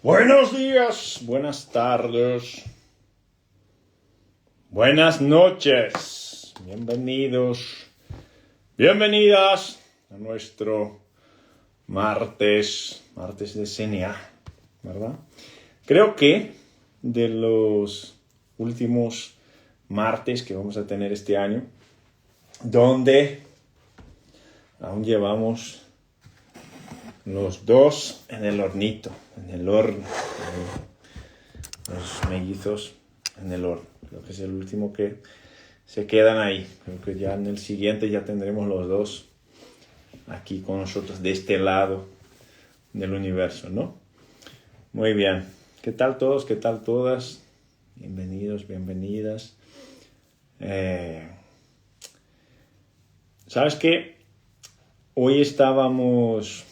Buenos días, buenas tardes, buenas noches, bienvenidas a nuestro martes de CNA, ¿verdad? Creo que de los últimos martes que vamos a tener este año, donde aún llevamos los dos en el hornito, en el horno, los mellizos en el horno. Creo que es el último que se quedan ahí. Creo que ya en el siguiente ya tendremos los dos aquí con nosotros de este lado del universo, ¿no? Muy bien. ¿Qué tal todos? ¿Qué tal todas? Bienvenidos, bienvenidas. ¿Sabes qué? Hoy estábamos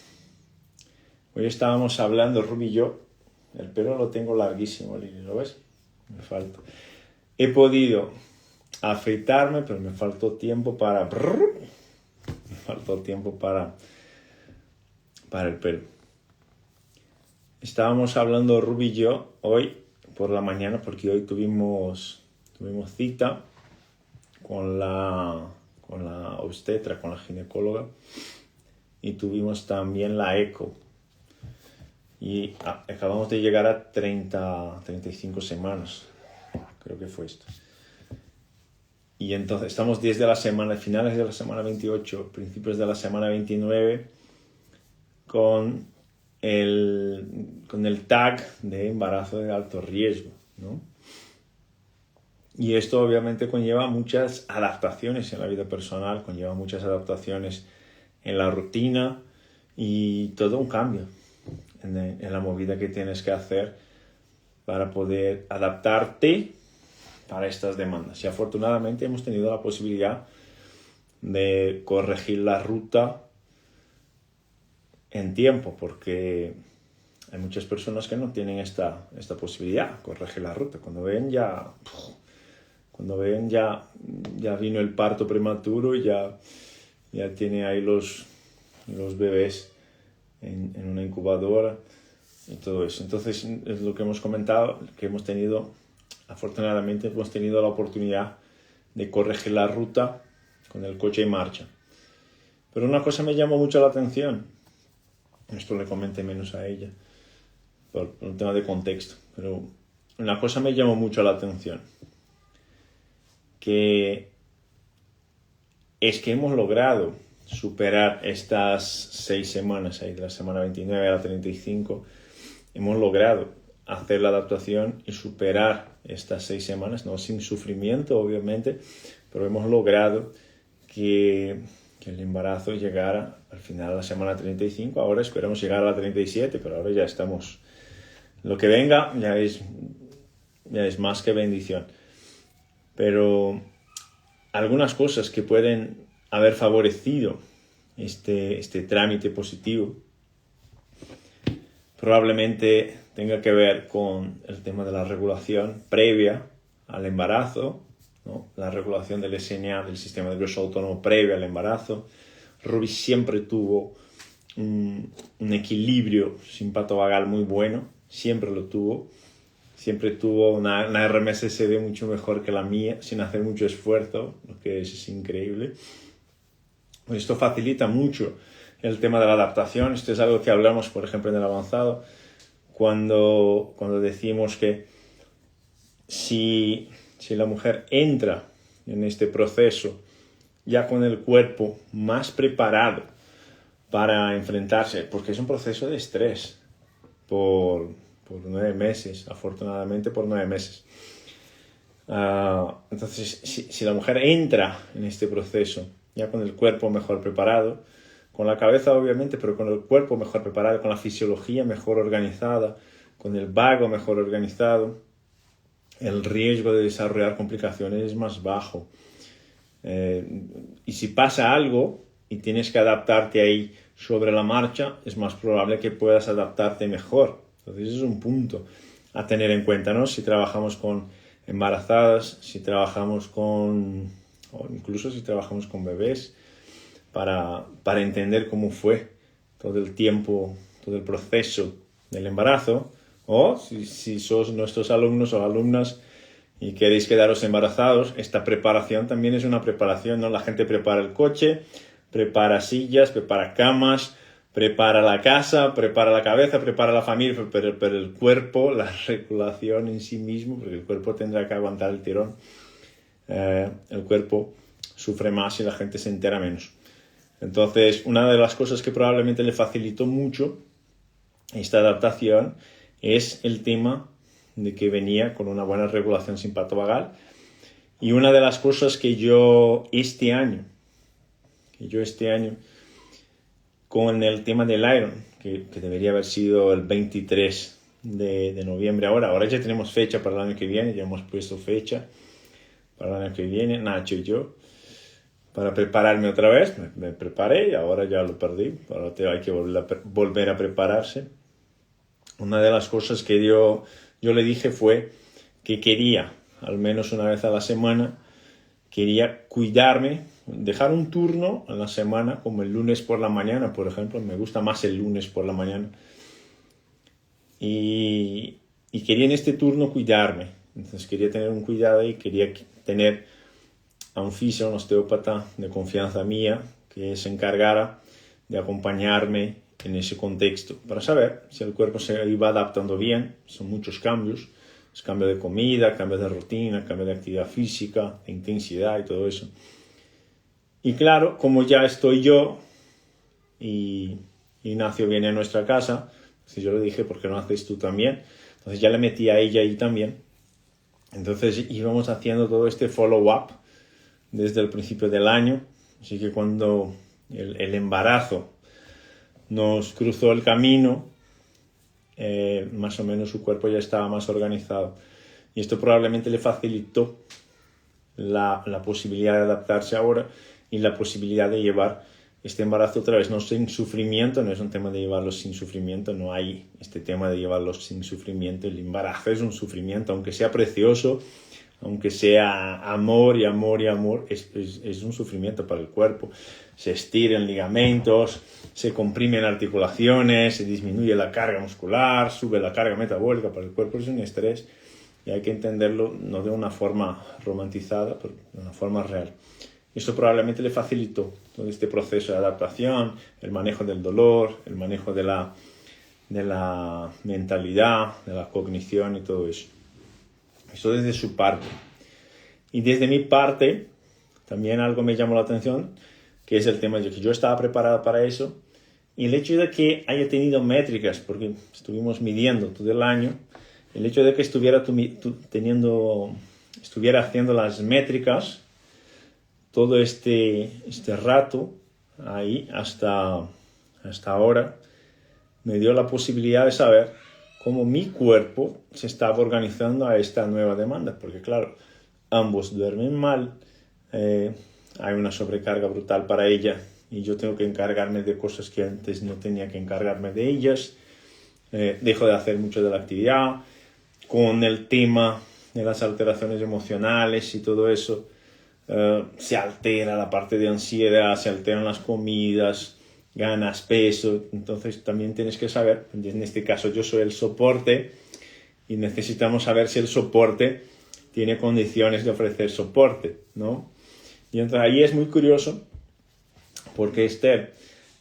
hablando, Ruby y yo. El pelo lo tengo larguísimo, Lili, ¿lo ves? Me falta. He podido afeitarme, pero me faltó tiempo para el pelo. Estábamos hablando Ruby y yo hoy por la mañana, porque hoy tuvimos cita con la obstetra, con la ginecóloga, y tuvimos también la eco. Y acabamos de llegar a 35 semanas, creo que fue esto. Y entonces estamos desde la semana, finales de la semana 28, principios de la semana 29, con el tag de embarazo de alto riesgo, ¿no? Y esto obviamente conlleva muchas adaptaciones en la vida personal, conlleva muchas adaptaciones en la rutina y todo un cambio en la movida que tienes que hacer para poder adaptarte para estas demandas. Y afortunadamente hemos tenido la posibilidad de corregir la ruta en tiempo, porque hay muchas personas que no tienen esta posibilidad, corregir la ruta. Cuando ven ya vino el parto prematuro y ya tiene ahí los bebés en una incubadora y todo eso. Entonces es lo que hemos comentado, que afortunadamente hemos tenido la oportunidad de corregir la ruta con el coche en marcha. Pero una cosa me llamó mucho la atención, esto le comenté menos a ella por un tema de contexto, pero una cosa me llamó mucho la atención, que es que hemos logrado superar estas 6 semanas, ahí de la semana 29 a la 35, hemos logrado hacer la adaptación y superar estas 6 semanas, no sin sufrimiento obviamente, pero hemos logrado que el embarazo llegara al final de la semana 35, ahora esperamos llegar a la 37, pero ahora ya estamos, lo que venga ya es más que bendición. Pero algunas cosas que pueden haber favorecido este trámite positivo probablemente tenga que ver con el tema de la regulación previa al embarazo, ¿no? La regulación del SNA, del sistema nervioso autónomo previa al embarazo. Ruby siempre tuvo un equilibrio simpatovagal muy bueno, siempre lo tuvo. Siempre tuvo una RMSSD mucho mejor que la mía, sin hacer mucho esfuerzo, lo que es increíble. Esto facilita mucho el tema de la adaptación. Esto es algo que hablamos, por ejemplo, en el avanzado, cuando decimos que si la mujer entra en este proceso ya con el cuerpo más preparado para enfrentarse, porque es un proceso de estrés por 9 meses, afortunadamente por 9 meses. Entonces, si la mujer entra en este proceso ya con el cuerpo mejor preparado, con la cabeza obviamente, pero con el cuerpo mejor preparado, con la fisiología mejor organizada, con el vago mejor organizado, el riesgo de desarrollar complicaciones es más bajo. Y si pasa algo y tienes que adaptarte ahí sobre la marcha, es más probable que puedas adaptarte mejor. Entonces es un punto a tener en cuenta, ¿no? Si trabajamos con embarazadas, o incluso si trabajamos con bebés, para entender cómo fue todo el tiempo, todo el proceso del embarazo, O si sos nuestros alumnos o alumnas y queréis quedaros embarazados, esta preparación también es una preparación, ¿no? La gente prepara el coche, prepara sillas, prepara camas, prepara la casa, prepara la cabeza, prepara la familia, pero el cuerpo, la regulación en sí mismo, porque el cuerpo tendrá que aguantar el tirón, el cuerpo sufre más y la gente se entera menos. Entonces, una de las cosas que probablemente le facilitó mucho esta adaptación es el tema de que venía con una buena regulación simpato-vagal. Y una de las cosas que yo este año, con el tema del Iron, que debería haber sido el 23 de noviembre ahora ya tenemos fecha para el año que viene, ya hemos puesto fecha para el año que viene, Nacho y yo, para prepararme otra vez, me preparé y ahora ya lo perdí, ahora hay que volver a prepararse. Una de las cosas que yo le dije fue que quería, al menos una vez a la semana, quería cuidarme, dejar un turno en la semana, como el lunes por la mañana, por ejemplo, me gusta más el lunes por la mañana, y quería en este turno cuidarme, entonces quería tener un cuidado y quería tener a un fisio, un osteópata de confianza mía, que se encargara de acompañarme en ese contexto, para saber si el cuerpo se iba adaptando bien. Son muchos cambios, es cambio de comida, cambio de rutina, cambio de actividad física, de intensidad y todo eso. Y claro, como ya estoy yo y Ignacio viene a nuestra casa, si yo le dije, ¿por qué no haces tú también? Entonces ya le metí a ella ahí también. Entonces íbamos haciendo todo este follow-up desde el principio del año, así que cuando el embarazo nos cruzó el camino, más o menos su cuerpo ya estaba más organizado. Y esto probablemente le facilitó la posibilidad de adaptarse ahora y la posibilidad de llevar este embarazo otra vez, no sin sufrimiento, no es un tema de llevarlos sin sufrimiento, no hay este tema de llevarlos sin sufrimiento. El embarazo es un sufrimiento, aunque sea precioso, aunque sea amor y amor y amor, es un sufrimiento para el cuerpo. Se estiran ligamentos, se comprimen articulaciones, se disminuye la carga muscular, sube la carga metabólica, para el cuerpo es un estrés y hay que entenderlo no de una forma romantizada, pero de una forma real. Eso probablemente le facilitó todo este proceso de adaptación, el manejo del dolor, el manejo de la mentalidad, de la cognición y todo eso. Eso desde su parte. Y desde mi parte, también algo me llamó la atención, que es el tema de que yo estaba preparado para eso. Y el hecho de que haya tenido métricas, porque estuvimos midiendo todo el año, el hecho de que estuviera haciendo las métricas todo este rato, ahí hasta ahora, me dio la posibilidad de saber cómo mi cuerpo se estaba organizando a esta nueva demanda, porque claro, ambos duermen mal, hay una sobrecarga brutal para ella y yo tengo que encargarme de cosas que antes no tenía que encargarme de ellas, dejo de hacer mucho de la actividad, con el tema de las alteraciones emocionales y todo eso, se altera la parte de ansiedad, se alteran las comidas, ganas peso, entonces también tienes que saber, en este caso yo soy el soporte y necesitamos saber si el soporte tiene condiciones de ofrecer soporte, ¿no? Y entonces ahí es muy curioso porque Esther,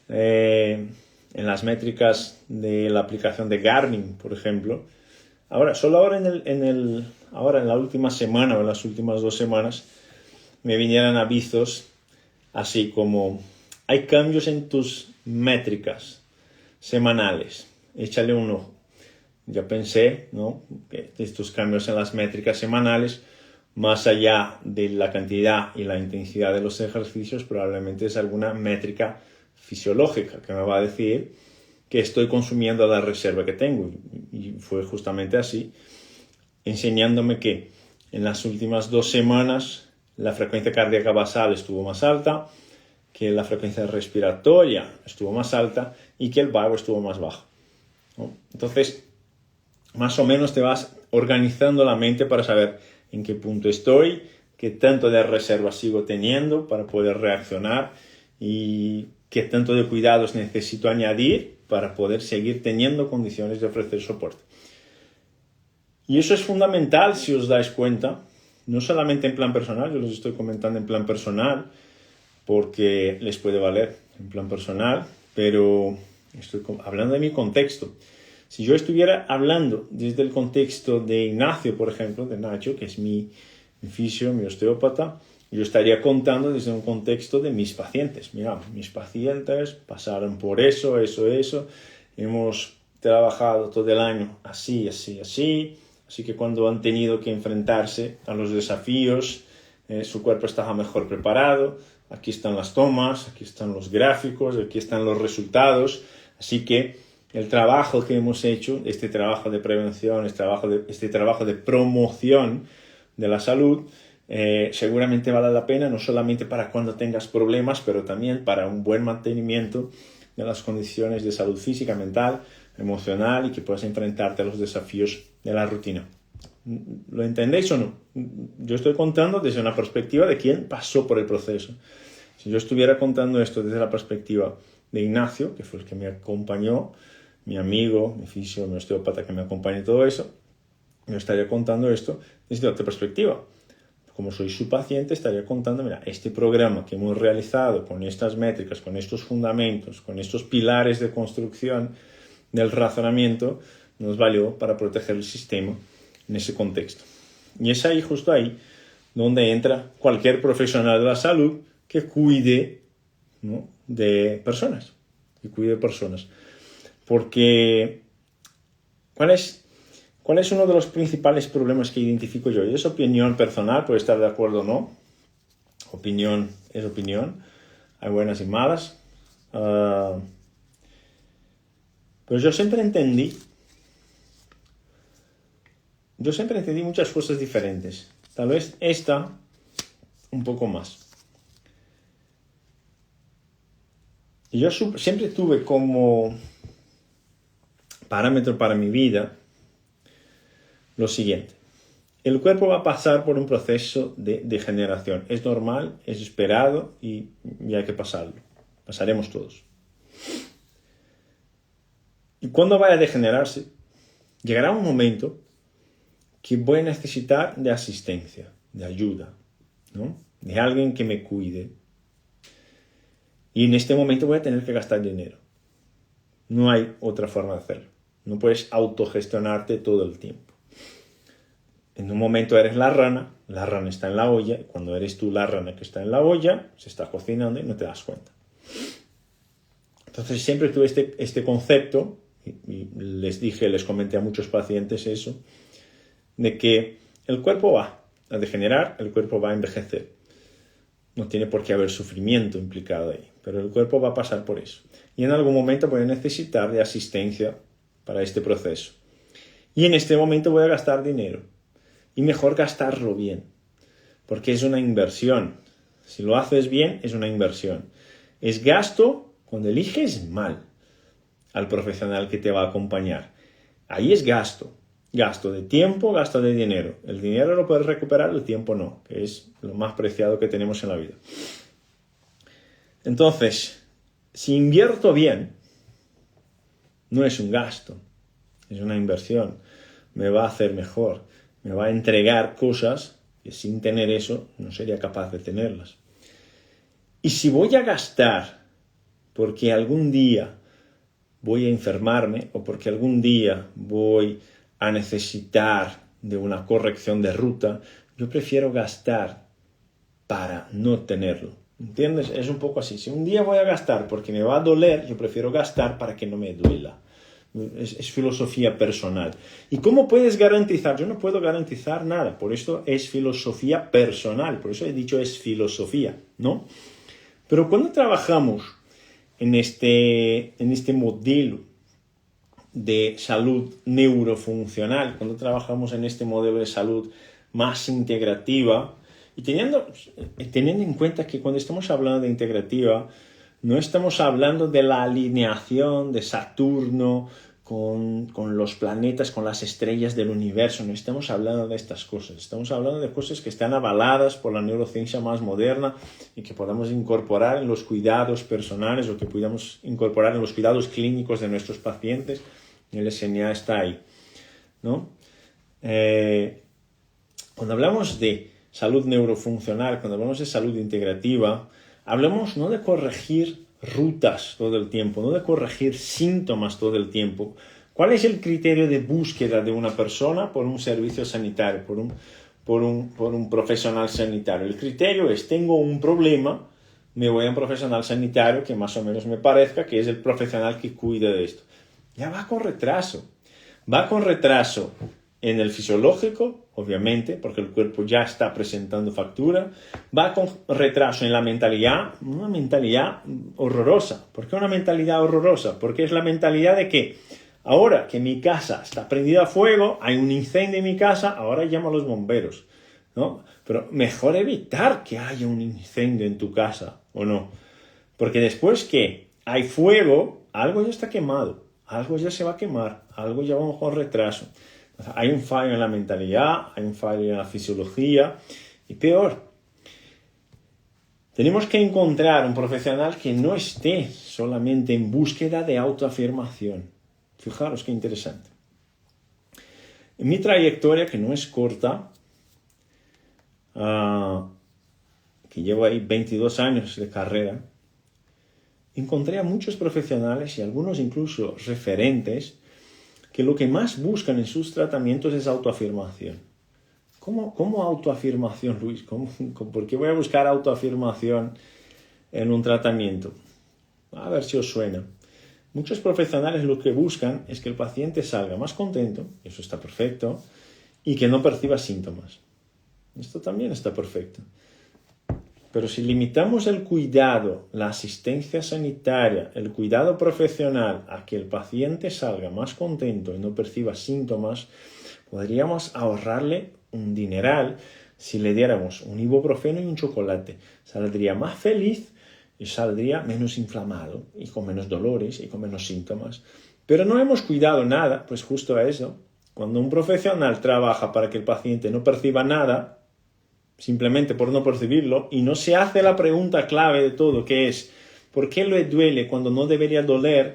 en las métricas de la aplicación de Garmin, por ejemplo, solo ahora en la última semana o en las últimas 2 semanas me vinieron avisos así como: hay cambios en tus métricas semanales, échale un ojo. Ya pensé, ¿no?, que estos cambios en las métricas semanales, más allá de la cantidad y la intensidad de los ejercicios, probablemente es alguna métrica fisiológica que me va a decir que estoy consumiendo la reserva que tengo. Y fue justamente así, enseñándome que en las últimas 2 semanas la frecuencia cardíaca basal estuvo más alta, que la frecuencia respiratoria estuvo más alta y que el vago estuvo más bajo, ¿no? Entonces, más o menos te vas organizando la mente para saber en qué punto estoy, qué tanto de reserva sigo teniendo para poder reaccionar y qué tanto de cuidados necesito añadir para poder seguir teniendo condiciones de ofrecer soporte. Y eso es fundamental si os dais cuenta, no solamente en plan personal, yo los estoy comentando en plan personal, porque les puede valer en plan personal, pero estoy hablando de mi contexto. Si yo estuviera hablando desde el contexto de Ignacio, por ejemplo, de Nacho, que es mi fisio, mi osteópata, yo estaría contando desde un contexto de mis pacientes. Mira, mis pacientes pasaron por eso, hemos trabajado todo el año así, así que cuando han tenido que enfrentarse a los desafíos, su cuerpo estaba mejor preparado, aquí están las tomas, aquí están los gráficos, aquí están los resultados, así que el trabajo que hemos hecho, este trabajo de prevención, este trabajo de promoción de la salud, seguramente vale la pena, no solamente para cuando tengas problemas, pero también para un buen mantenimiento de las condiciones de salud física, mental, emocional y que puedas enfrentarte a los desafíos de la rutina. ¿Lo entendéis o no? Yo estoy contando desde una perspectiva de quien pasó por el proceso. Si yo estuviera contando esto desde la perspectiva de Ignacio, que fue el que me acompañó, mi amigo, mi fisio, mi osteópata que me acompaña y todo eso, yo estaría contando esto desde otra perspectiva. Como soy su paciente, estaría contando, mira, este programa que hemos realizado con estas métricas, con estos fundamentos, con estos pilares de construcción del razonamiento, nos valió para proteger el sistema en ese contexto. Y es ahí, justo ahí, donde entra cualquier profesional de la salud que cuide, ¿no?, de personas. Porque, ¿cuál es uno de los principales problemas que identifico yo? Y es opinión personal, puede estar de acuerdo o no. Opinión es opinión. Hay buenas y malas. Pero yo siempre entendí muchas cosas diferentes. Tal vez esta un poco más. Y yo siempre tuve como parámetro para mi vida lo siguiente. El cuerpo va a pasar por un proceso de degeneración. Es normal, es esperado y hay que pasarlo. Pasaremos todos. Y cuando vaya a degenerarse, llegará un momento que voy a necesitar de asistencia, de ayuda, ¿no?, de alguien que me cuide. Y en este momento voy a tener que gastar dinero. No hay otra forma de hacerlo. No puedes autogestionarte todo el tiempo. En un momento eres la rana está en la olla, y cuando eres tú la rana que está en la olla, se está cocinando y no te das cuenta. Entonces siempre tuve este concepto, y les comenté a muchos pacientes eso, de que el cuerpo va a degenerar, el cuerpo va a envejecer. No tiene por qué haber sufrimiento implicado ahí, pero el cuerpo va a pasar por eso. Y en algún momento voy a necesitar de asistencia para este proceso. Y en este momento voy a gastar dinero. Y mejor gastarlo bien, porque es una inversión. Si lo haces bien, es una inversión. Es gasto cuando eliges mal al profesional que te va a acompañar. Ahí es gasto. Gasto de tiempo, gasto de dinero. El dinero lo puedes recuperar, el tiempo no, que es lo más preciado que tenemos en la vida. Entonces, si invierto bien, no es un gasto, es una inversión. Me va a hacer mejor, me va a entregar cosas que sin tener eso no sería capaz de tenerlas. Y si voy a gastar porque algún día voy a enfermarme o porque algún día voy a necesitar de una corrección de ruta, yo prefiero gastar para no tenerlo. ¿Entiendes? Es un poco así. Si un día voy a gastar porque me va a doler, yo prefiero gastar para que no me duela. Es filosofía personal. ¿Y cómo puedes garantizar? Yo no puedo garantizar nada. Por esto es filosofía personal. Por eso he dicho es filosofía, ¿no? Pero cuando trabajamos en este modelo de salud neurofuncional, cuando trabajamos en este modelo de salud más integrativa, y teniendo en cuenta que cuando estamos hablando de integrativa, no estamos hablando de la alineación de Saturno con los planetas, con las estrellas del universo, no estamos hablando de estas cosas, estamos hablando de cosas que están avaladas por la neurociencia más moderna y que podamos incorporar en los cuidados personales o que podamos incorporar en los cuidados clínicos de nuestros pacientes. El SMA está ahí, ¿no? Cuando hablamos de salud neurofuncional, cuando hablamos de salud integrativa, hablamos no de corregir rutas todo el tiempo, no de corregir síntomas todo el tiempo. ¿Cuál es el criterio de búsqueda de una persona por un servicio sanitario, por un profesional sanitario? El criterio es: tengo un problema, me voy a un profesional sanitario que más o menos me parezca que es el profesional que cuida de esto. Ya va con retraso. Va con retraso en el fisiológico, obviamente, porque el cuerpo ya está presentando factura. Va con retraso en la mentalidad, una mentalidad horrorosa. ¿Por qué una mentalidad horrorosa? Porque es la mentalidad de que ahora que mi casa está prendida a fuego, hay un incendio en mi casa, ahora llamo a los bomberos, ¿no? Pero mejor evitar que haya un incendio en tu casa, ¿o no? Porque después que hay fuego, algo ya está quemado, algo ya se va a quemar, algo ya va con retraso. Hay un fallo en la mentalidad, hay un fallo en la fisiología y peor, tenemos que encontrar un profesional que no esté solamente en búsqueda de autoafirmación. Fijaros qué interesante. En mi trayectoria, que no es corta, que llevo ahí 22 años de carrera, encontré a muchos profesionales y algunos incluso referentes que lo que más buscan en sus tratamientos es autoafirmación. ¿Cómo autoafirmación, Luis? ¿Por qué voy a buscar autoafirmación en un tratamiento? A ver si os suena. Muchos profesionales lo que buscan es que el paciente salga más contento, eso está perfecto, y que no perciba síntomas. Esto también está perfecto. Pero si limitamos el cuidado, la asistencia sanitaria, el cuidado profesional a que el paciente salga más contento y no perciba síntomas, podríamos ahorrarle un dineral si le diéramos un ibuprofeno y un chocolate. Saldría más feliz y saldría menos inflamado y con menos dolores y con menos síntomas. Pero no hemos cuidado nada, pues justo a eso. Cuando un profesional trabaja para que el paciente no perciba nada, simplemente por no percibirlo, y no se hace la pregunta clave de todo, que es: ¿por qué le duele cuando no debería doler?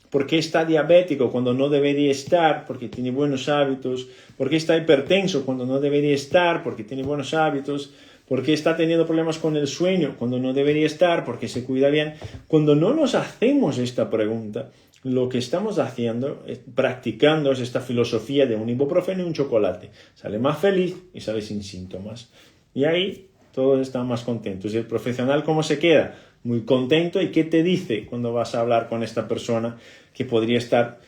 ¿Por qué está diabético cuando no debería estar? Porque tiene buenos hábitos. ¿Por qué está hipertenso cuando no debería estar? Porque tiene buenos hábitos. ¿Por qué está teniendo problemas con el sueño cuando no debería estar? Porque se cuida bien. Cuando no nos hacemos esta pregunta, lo que estamos haciendo, practicando, es esta filosofía de un ibuprofeno y un chocolate. Sale más feliz y sale sin síntomas. Y ahí todos están más contentos. ¿Y el profesional cómo se queda? Muy contento. ¿Y qué te dice cuando vas a hablar con esta persona que podría estar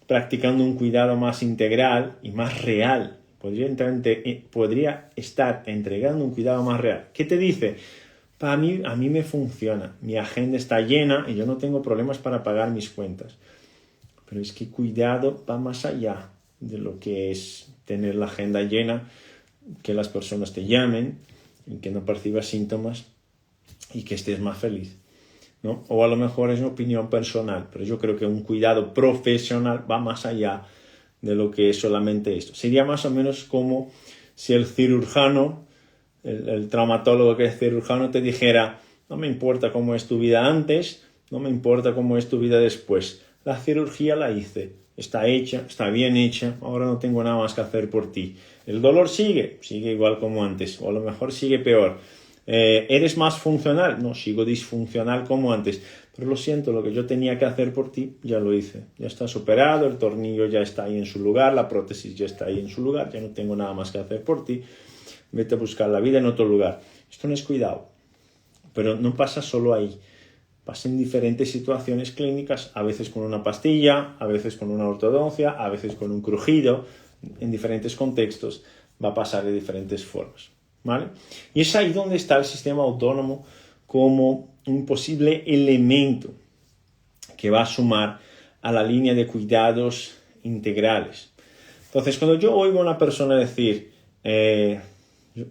practicando un cuidado más integral y más real? Podría estar entregando un cuidado más real. ¿Qué te dice? A mí me funciona. Mi agenda está llena y yo no tengo problemas para pagar mis cuentas. Pero es que cuidado va más allá de lo que es tener la agenda llena, que las personas te llamen y que no percibas síntomas y que estés más feliz, ¿no? O a lo mejor es una opinión personal, pero yo creo que un cuidado profesional va más allá de lo que es solamente esto. Sería más o menos como si el cirujano, el traumatólogo que es cirujano, te dijera: no me importa cómo es tu vida antes, no me importa cómo es tu vida después. La cirugía la hice, está hecha, está bien hecha, ahora no tengo nada más que hacer por ti. El dolor sigue igual como antes, o a lo mejor sigue peor. ¿Eres más funcional? No, sigo disfuncional como antes. Pero lo siento, lo que yo tenía que hacer por ti, ya lo hice. Ya está superado, el tornillo ya está ahí en su lugar, la prótesis ya está ahí en su lugar, ya no tengo nada más que hacer por ti. Vete a buscar la vida en otro lugar. Esto no es cuidado. Pero no pasa solo ahí. Pasa en diferentes situaciones clínicas, a veces con una pastilla, a veces con una ortodoncia, a veces con un crujido. En diferentes contextos va a pasar de diferentes formas, ¿vale? Y es ahí donde está el sistema autónomo como un posible elemento que va a sumar a la línea de cuidados integrales. Entonces, cuando yo oigo a una persona decir,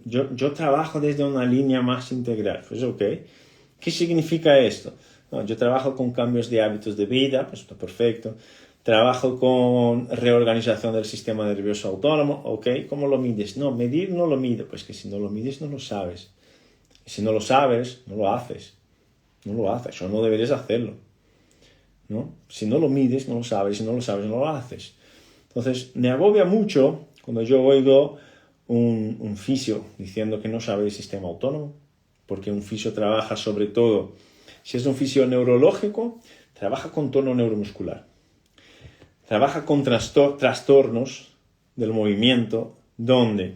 yo trabajo desde una línea más integral, pues ok, ¿qué significa esto? No, yo trabajo con cambios de hábitos de vida, pues está perfecto. Trabajo con reorganización del sistema nervioso autónomo, ok, ¿cómo lo mides? No, medir no lo mido, pues que si no lo mides no lo sabes. Y si no lo sabes, no lo haces. No lo haces, o no deberías hacerlo, ¿no? Si no lo mides, no lo sabes, si no lo sabes, no lo haces. Entonces, me agobia mucho Cuando yo oigo un fisio diciendo que no sabe el sistema autónomo, porque un fisio trabaja sobre todo, si es un fisio neurológico, trabaja con tono neuromuscular, trabaja con trastornos del movimiento donde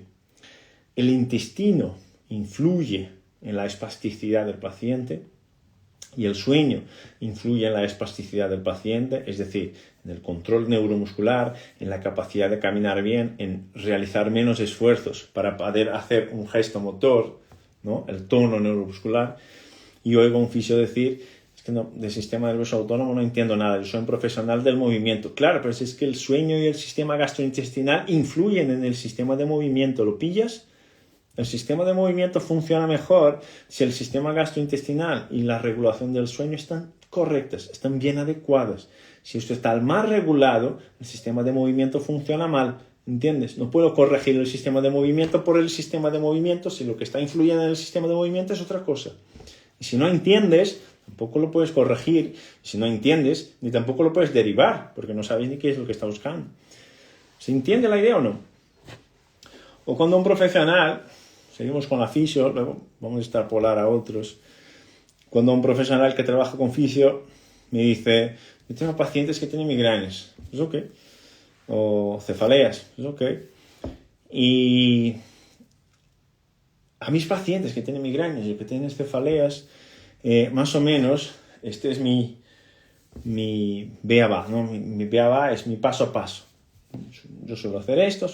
el intestino influye en la espasticidad del paciente y el sueño influye en la espasticidad del paciente, es decir, en el control neuromuscular, en la capacidad de caminar bien, en realizar menos esfuerzos para poder hacer un gesto motor, ¿no? El tono neuromuscular. Y oigo a un fisio decir, es que no, del sistema nervioso autónomo no entiendo nada, yo soy un profesional del movimiento. Claro, pero es que el sueño y el sistema gastrointestinal influyen en el sistema de movimiento, ¿lo pillas? El sistema de movimiento funciona mejor si el sistema gastrointestinal y la regulación del sueño están correctas, están bien adecuadas. Si esto está mal regulado, el sistema de movimiento funciona mal, ¿entiendes? No puedo corregir el sistema de movimiento por el sistema de movimiento si lo que está influyendo en el sistema de movimiento es otra cosa. Y si no entiendes, tampoco lo puedes corregir. Si no entiendes, ni tampoco lo puedes derivar, porque no sabes ni qué es lo que está buscando. ¿Se entiende la idea o no? O cuando un profesional, seguimos con la fisio, luego vamos a extrapolar a otros. Cuando un profesional que trabaja con fisio me dice, yo tengo pacientes que tienen migrañas, es ok, o cefaleas, es ok. Y a mis pacientes que tienen migrañas y que tienen cefaleas, más o menos, este es mi BABA, ¿no? Mi BABA es mi paso a paso. Yo suelo hacer esto,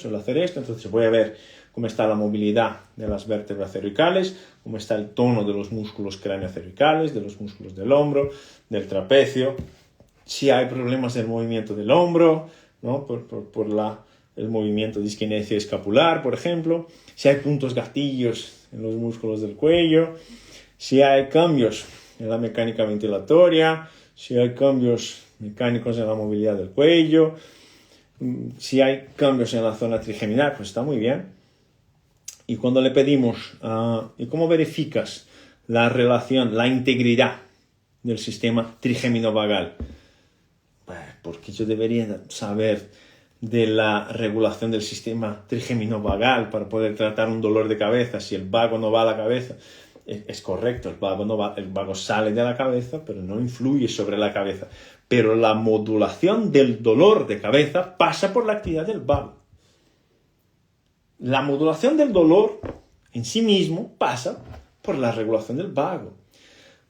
entonces voy a ver cómo está la movilidad de las vértebras cervicales, cómo está el tono de los músculos craneocervicales, de los músculos del hombro, del trapecio, si hay problemas del movimiento del hombro, ¿no? por el movimiento de disquinesia escapular, por ejemplo, si hay puntos gatillos en los músculos del cuello, si hay cambios en la mecánica ventilatoria, si hay cambios mecánicos en la movilidad del cuello, si hay cambios en la zona trigeminal, pues está muy bien. Y cuando le pedimos, ¿y cómo verificas la relación, la integridad del sistema trigémino-vagal? Porque yo debería saber de la regulación del sistema trigémino-vagal para poder tratar un dolor de cabeza. Si el vago no va a la cabeza, es correcto, el vago sale de la cabeza, pero no influye sobre la cabeza. Pero la modulación del dolor de cabeza pasa por la actividad del vago. La modulación del dolor en sí mismo pasa por la regulación del vago.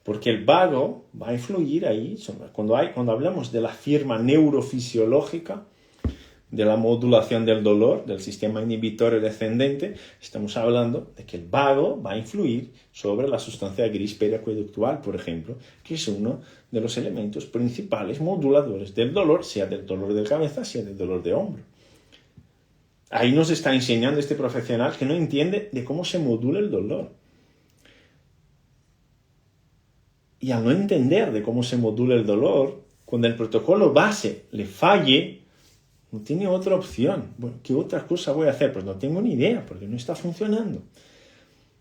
Porque el vago va a influir ahí. Cuando hablamos de la firma neurofisiológica, de la modulación del dolor, del sistema inhibitorio descendente, estamos hablando de que el vago va a influir sobre la sustancia gris periacueductual, por ejemplo, que es uno de los elementos principales moduladores del dolor, sea del dolor de cabeza, sea del dolor de hombro. Ahí nos está enseñando este profesional que no entiende de cómo se modula el dolor. Y al no entender de cómo se modula el dolor, cuando el protocolo base le falle, no tiene otra opción. Bueno, ¿qué otra cosa voy a hacer? Pues no tengo ni idea, porque no está funcionando.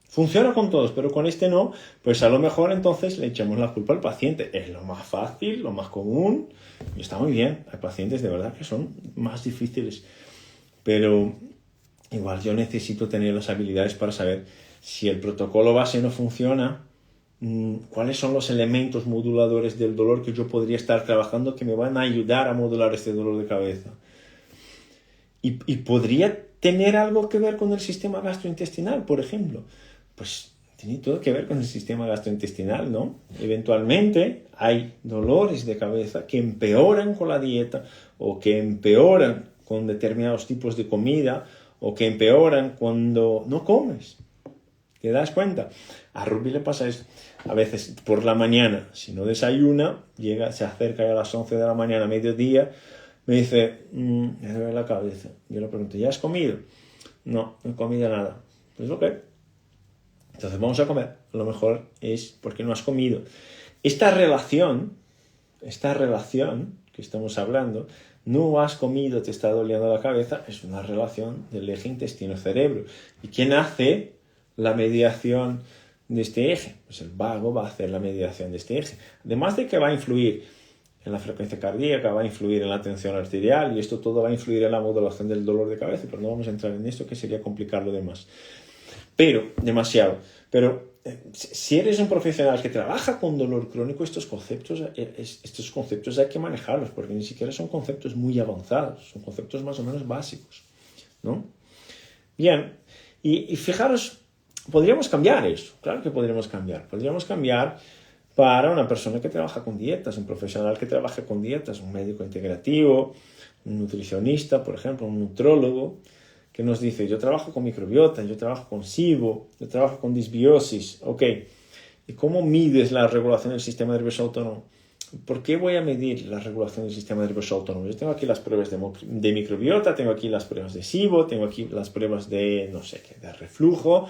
Funciona con todos, pero con este no, pues a lo mejor entonces le echamos la culpa al paciente. Es lo más fácil, lo más común, y está muy bien. Hay pacientes de verdad que son más difíciles. Pero igual yo necesito tener las habilidades para saber si el protocolo base no funciona, cuáles son los elementos moduladores del dolor que yo podría estar trabajando que me van a ayudar a modular este dolor de cabeza. Y podría tener algo que ver con el sistema gastrointestinal, por ejemplo. Pues tiene todo que ver con el sistema gastrointestinal, ¿no? Eventualmente hay dolores de cabeza que empeoran con la dieta o que empeoran con determinados tipos de comida o que empeoran cuando no comes. ¿Te das cuenta? A Ruby le pasa esto. A veces por la mañana, si no desayuna, se acerca a las 11 de la mañana, mediodía, me dice, me duele la cabeza. Yo le pregunto, ¿ya has comido? No, no he comido nada. Pues ok. Entonces vamos a comer. A lo mejor es porque no has comido. Esta relación que estamos hablando, no has comido, te está doliendo la cabeza, es una relación del eje intestino-cerebro. ¿Y quién hace la mediación de este eje? Pues el vago va a hacer la mediación de este eje. Además de que va a influir en la frecuencia cardíaca, va a influir en la tensión arterial y esto todo va a influir en la modulación del dolor de cabeza, pero no vamos a entrar en esto que sería complicarlo demasiado. Pero si eres un profesional que trabaja con dolor crónico, estos conceptos hay que manejarlos porque ni siquiera son conceptos muy avanzados, son conceptos más o menos básicos, ¿no? Bien, y fijaros, podríamos cambiar eso, claro que podríamos cambiar para una persona que trabaja con dietas, un profesional que trabaja con dietas, un médico integrativo, un nutricionista, por ejemplo, un nutrólogo, que nos dice, yo trabajo con microbiota, yo trabajo con SIBO, yo trabajo con disbiosis, ok, ¿y cómo mides la regulación del sistema nervioso autónomo? ¿Por qué voy a medir la regulación del sistema nervioso autónomo? Yo tengo aquí las pruebas de microbiota, tengo aquí las pruebas de SIBO, tengo aquí las pruebas de, no sé qué, de reflujo.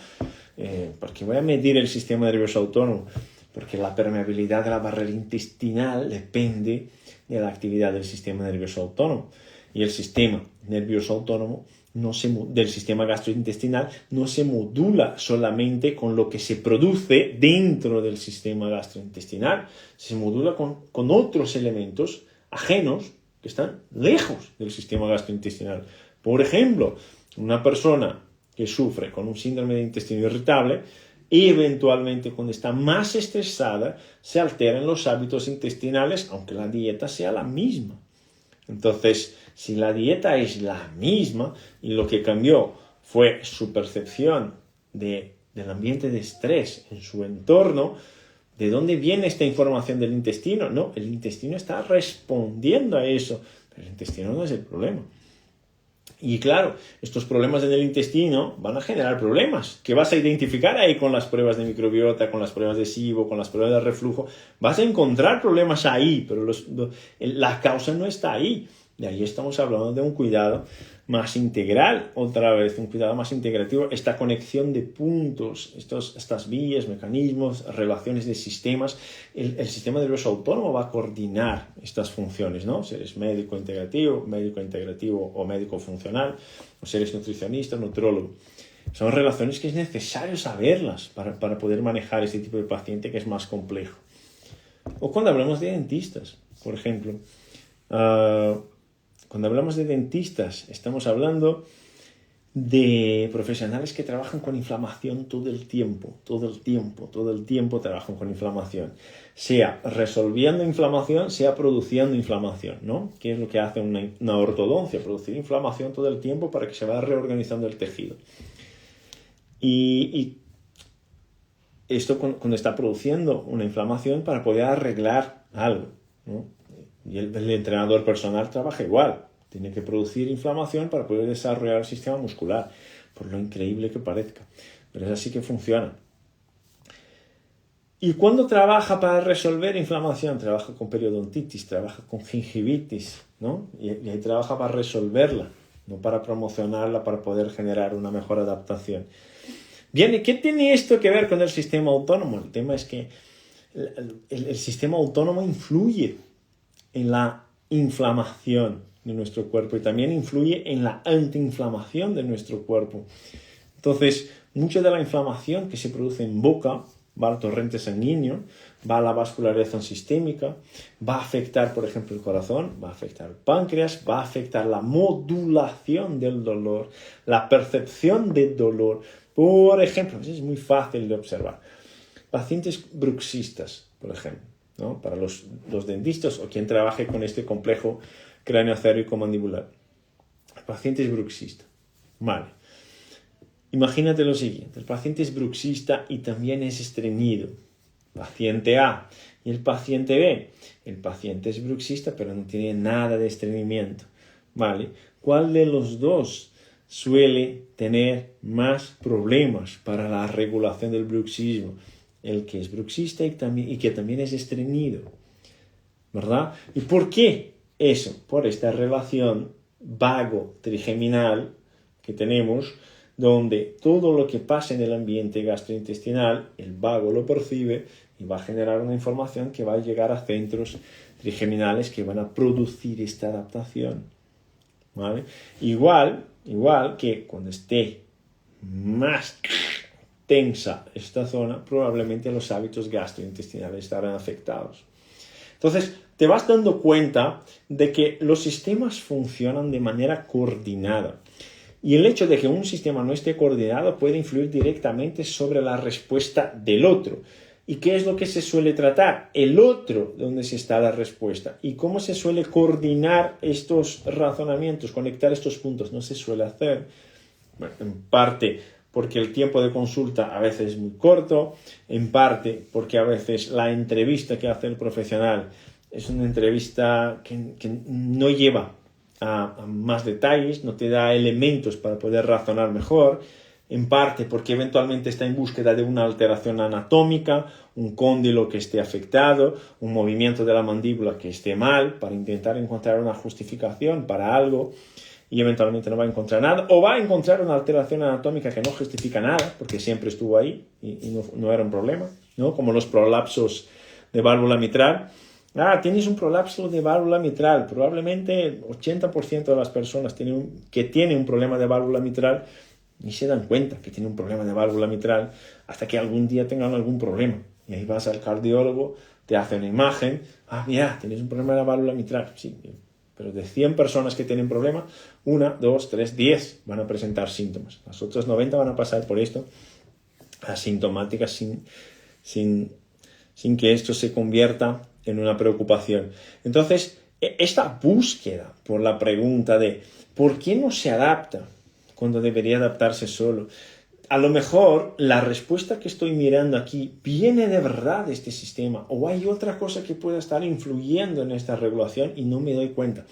¿Por qué voy a medir el sistema nervioso autónomo? Porque la permeabilidad de la barrera intestinal depende de la actividad del sistema nervioso autónomo. Y el sistema nervioso autónomo del sistema gastrointestinal no se modula solamente con lo que se produce dentro del sistema gastrointestinal, se modula con otros elementos ajenos que están lejos del sistema gastrointestinal. Por ejemplo, una persona que sufre con un síndrome de intestino irritable, eventualmente cuando está más estresada se alteran los hábitos intestinales, aunque la dieta sea la misma. Entonces, si la dieta es la misma y lo que cambió fue su percepción del ambiente de estrés en su entorno, ¿de dónde viene esta información del intestino? No, el intestino está respondiendo a eso, pero el intestino no es el problema. Y claro, estos problemas en el intestino van a generar problemas que vas a identificar ahí con las pruebas de microbiota, con las pruebas de SIBO, con las pruebas de reflujo. Vas a encontrar problemas ahí, pero la causa no está ahí. De ahí estamos hablando de un cuidado más integral, otra vez, un cuidado más integrativo, esta conexión de puntos, estas vías, mecanismos, relaciones de sistemas. El sistema nervioso autónomo va a coordinar estas funciones, ¿no? Si eres médico integrativo o médico funcional, o si eres nutricionista, nutrólogo. Son relaciones que es necesario saberlas para poder manejar este tipo de paciente que es más complejo. O cuando hablamos de dentistas, por ejemplo. Cuando hablamos de dentistas, estamos hablando de profesionales que trabajan con inflamación todo el tiempo trabajan con inflamación. Sea resolviendo inflamación, sea produciendo inflamación, ¿no? ¿Qué es lo que hace una ortodoncia? Producir inflamación todo el tiempo para que se vaya reorganizando el tejido. Y esto cuando está produciendo una inflamación para poder arreglar algo, ¿no? Y el entrenador personal trabaja igual. Tiene que producir inflamación para poder desarrollar el sistema muscular, por lo increíble que parezca. Pero es así que funciona. ¿Y cuando trabaja para resolver inflamación? Trabaja con periodontitis, trabaja con gingivitis, ¿no? Y ahí trabaja para resolverla, no para promocionarla, para poder generar una mejor adaptación. Bien, ¿y qué tiene esto que ver con el sistema autónomo? El tema es que el sistema autónomo influye en la inflamación de nuestro cuerpo y también influye en la antiinflamación de nuestro cuerpo. Entonces, mucha de la inflamación que se produce en boca va al torrente sanguíneo, va a la vascularización sistémica, va a afectar, por ejemplo, el corazón, va a afectar el páncreas, va a afectar la modulación del dolor, la percepción del dolor. Por ejemplo, es muy fácil de observar. Pacientes bruxistas, por ejemplo, ¿no? Para los dentistas o quien trabaje con este complejo cráneo-cérvico-mandibular. El paciente es bruxista. Vale. Imagínate lo siguiente. El paciente es bruxista y también es estreñido. Paciente A y el paciente B. El paciente es bruxista pero no tiene nada de estreñimiento. Vale. ¿Cuál de los dos suele tener más problemas para la regulación del bruxismo? El que es bruxista y que también es estreñido, ¿verdad? ¿Y por qué eso? Por esta relación vago-trigeminal que tenemos, donde todo lo que pasa en el ambiente gastrointestinal, el vago lo percibe y va a generar una información que va a llegar a centros trigeminales que van a producir esta adaptación, ¿vale? Igual que cuando esté más tensa esta zona, probablemente los hábitos gastrointestinales estarán afectados. Entonces, te vas dando cuenta de que los sistemas funcionan de manera coordinada. Y el hecho de que un sistema no esté coordinado puede influir directamente sobre la respuesta del otro. ¿Y qué es lo que se suele tratar? El otro, donde se está la respuesta. ¿Y cómo se suele coordinar estos razonamientos, conectar estos puntos? No se suele hacer. Bueno, en parte porque el tiempo de consulta a veces es muy corto, en parte porque a veces la entrevista que hace el profesional es una entrevista que no lleva a más detalles, no te da elementos para poder razonar mejor, en parte porque eventualmente está en búsqueda de una alteración anatómica, un cóndilo que esté afectado, un movimiento de la mandíbula que esté mal, para intentar encontrar una justificación para algo, y eventualmente no va a encontrar nada, o va a encontrar una alteración anatómica que no justifica nada, porque siempre estuvo ahí y no era un problema, ¿no? Como los prolapsos de válvula mitral. Tienes un prolapso de válvula mitral. Probablemente el 80% de las personas que tienen un problema de válvula mitral ni se dan cuenta que tienen un problema de válvula mitral hasta que algún día tengan algún problema. Y ahí vas al cardiólogo, te hace una imagen, mira, tienes un problema de la válvula mitral. Sí, pero de 100 personas que tienen problema, 1, 2, 3, 10 van a presentar síntomas. Las otras 90 van a pasar por esto asintomáticas sin que esto se convierta en una preocupación. Entonces, esta búsqueda por la pregunta de ¿por qué no se adapta cuando debería adaptarse solo? A lo mejor la respuesta que estoy mirando aquí viene de verdad de este sistema, o hay otra cosa que pueda estar influyendo en esta regulación y no me doy cuenta.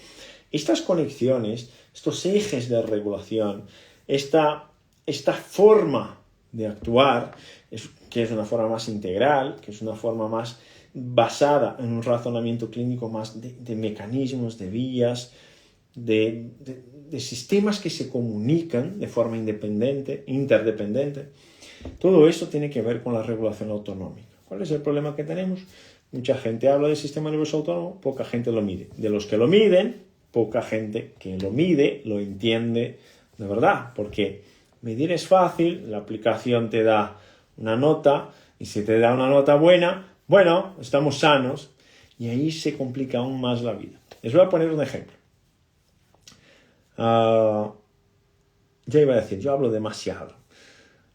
Estas conexiones, estos ejes de regulación, esta forma de actuar, que es una forma más integral, que es una forma más basada en un razonamiento clínico más de mecanismos, de vías, de sistemas que se comunican de forma independiente, interdependiente. Todo eso tiene que ver con la regulación autonómica. ¿Cuál es el problema que tenemos? Mucha gente habla del sistema nervioso autónomo, poca gente lo mide. De los que lo miden, poca gente que lo mide lo entiende de verdad, porque medir es fácil, la aplicación te da una nota, y si te da una nota buena, bueno, estamos sanos, y ahí se complica aún más la vida. Les voy a poner un ejemplo. Ya iba a decir, yo hablo demasiado,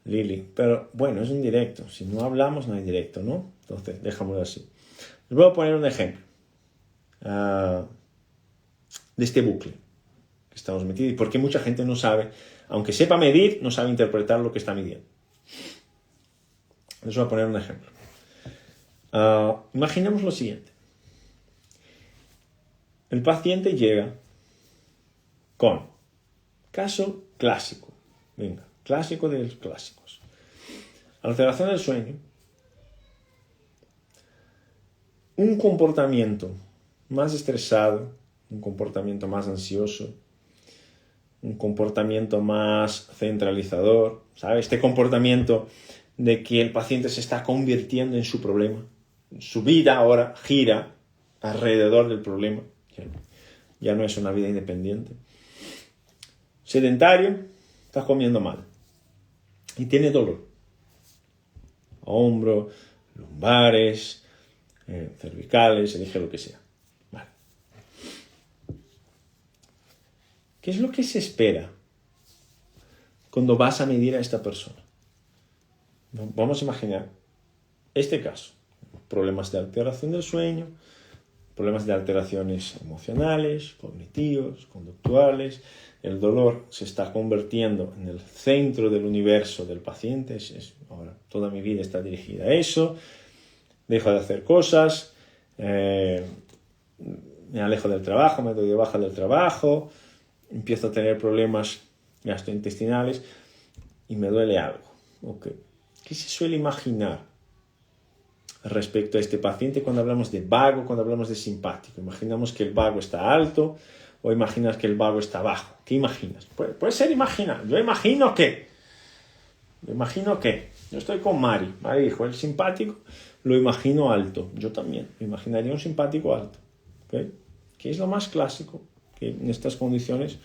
Lili, pero bueno, es un directo. Si no hablamos, no hay directo, ¿no? Entonces, dejámoslo así. Les voy a poner un ejemplo de este bucle que estamos metidos, y porque mucha gente no sabe, aunque sepa medir, no sabe interpretar lo que está midiendo. Les voy a poner un ejemplo. Imaginemos lo siguiente. El paciente llega con caso clásico. Venga, clásico de los clásicos. Alteración del sueño. Un comportamiento más estresado, un comportamiento más ansioso, un comportamiento más centralizador, ¿sabes? Este comportamiento de que el paciente se está convirtiendo en su problema. Su vida ahora gira alrededor del problema. Ya no es una vida independiente. Sedentario, está comiendo mal. Y tiene dolor. Hombro, lumbares, cervicales, elige lo que sea. Vale. ¿Qué es lo que se espera cuando vas a medir a esta persona? Vamos a imaginar este caso. Problemas de alteración del sueño, problemas de alteraciones emocionales, cognitivos, conductuales. El dolor se está convirtiendo en el centro del universo del paciente. Ahora toda mi vida está dirigida a eso. Dejo de hacer cosas, me alejo del trabajo, me doy de baja del trabajo, empiezo a tener problemas gastrointestinales y me duele algo. Okay. ¿Qué se suele imaginar respecto a este paciente cuando hablamos de vago, cuando hablamos de simpático? Imaginamos que el vago está alto o imaginas que el vago está bajo. ¿Qué imaginas? Puede ser imaginar. Yo imagino que yo estoy con Mari dijo, el simpático lo imagino alto. Yo también me imaginaría un simpático alto. ¿Okay? ¿Qué es lo más clásico? Que en estas condiciones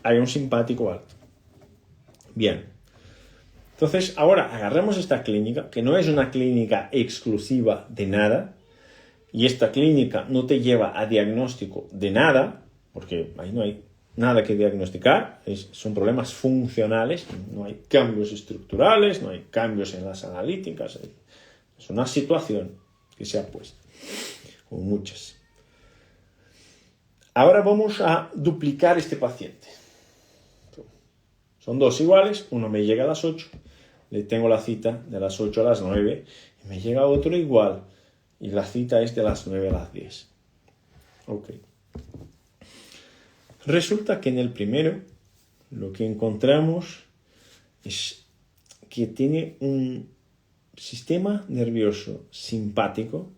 hay un simpático alto. Bien. Entonces, ahora agarremos esta clínica, que no es una clínica exclusiva de nada, y esta clínica no te lleva a diagnóstico de nada, porque ahí no hay nada que diagnosticar, son problemas funcionales, no hay cambios estructurales, no hay cambios en las analíticas, es una situación que se ha puesto, o muchas. Ahora vamos a duplicar este paciente. Son dos iguales, uno me llega a las 8, le tengo la cita de las 8 a las 9, y me llega otro igual, y la cita es de las 9 a las 10. Ok. Resulta que en el primero lo que encontramos es que tiene un sistema nervioso simpático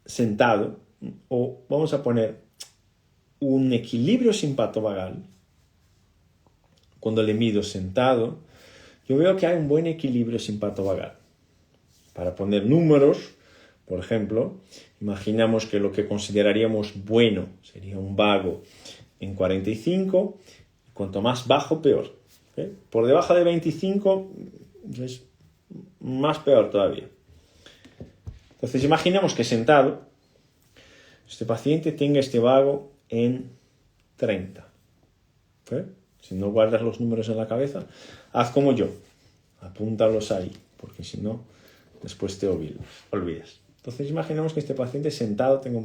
sentado, o vamos a poner un equilibrio simpatovagal. Cuando le mido sentado, yo veo que hay un buen equilibrio simpatovagal. Para poner números, por ejemplo, imaginamos que lo que consideraríamos bueno sería un vago en 45, y cuanto más bajo, peor. ¿Okay? Por debajo de 25 es más peor todavía. Entonces imaginamos que sentado, este paciente tenga este vago en 30. ¿Okay? Si no guardas los números en la cabeza, haz como yo, apúntalos ahí, porque si no, después te olvidas. Entonces imaginemos que este paciente sentado tenga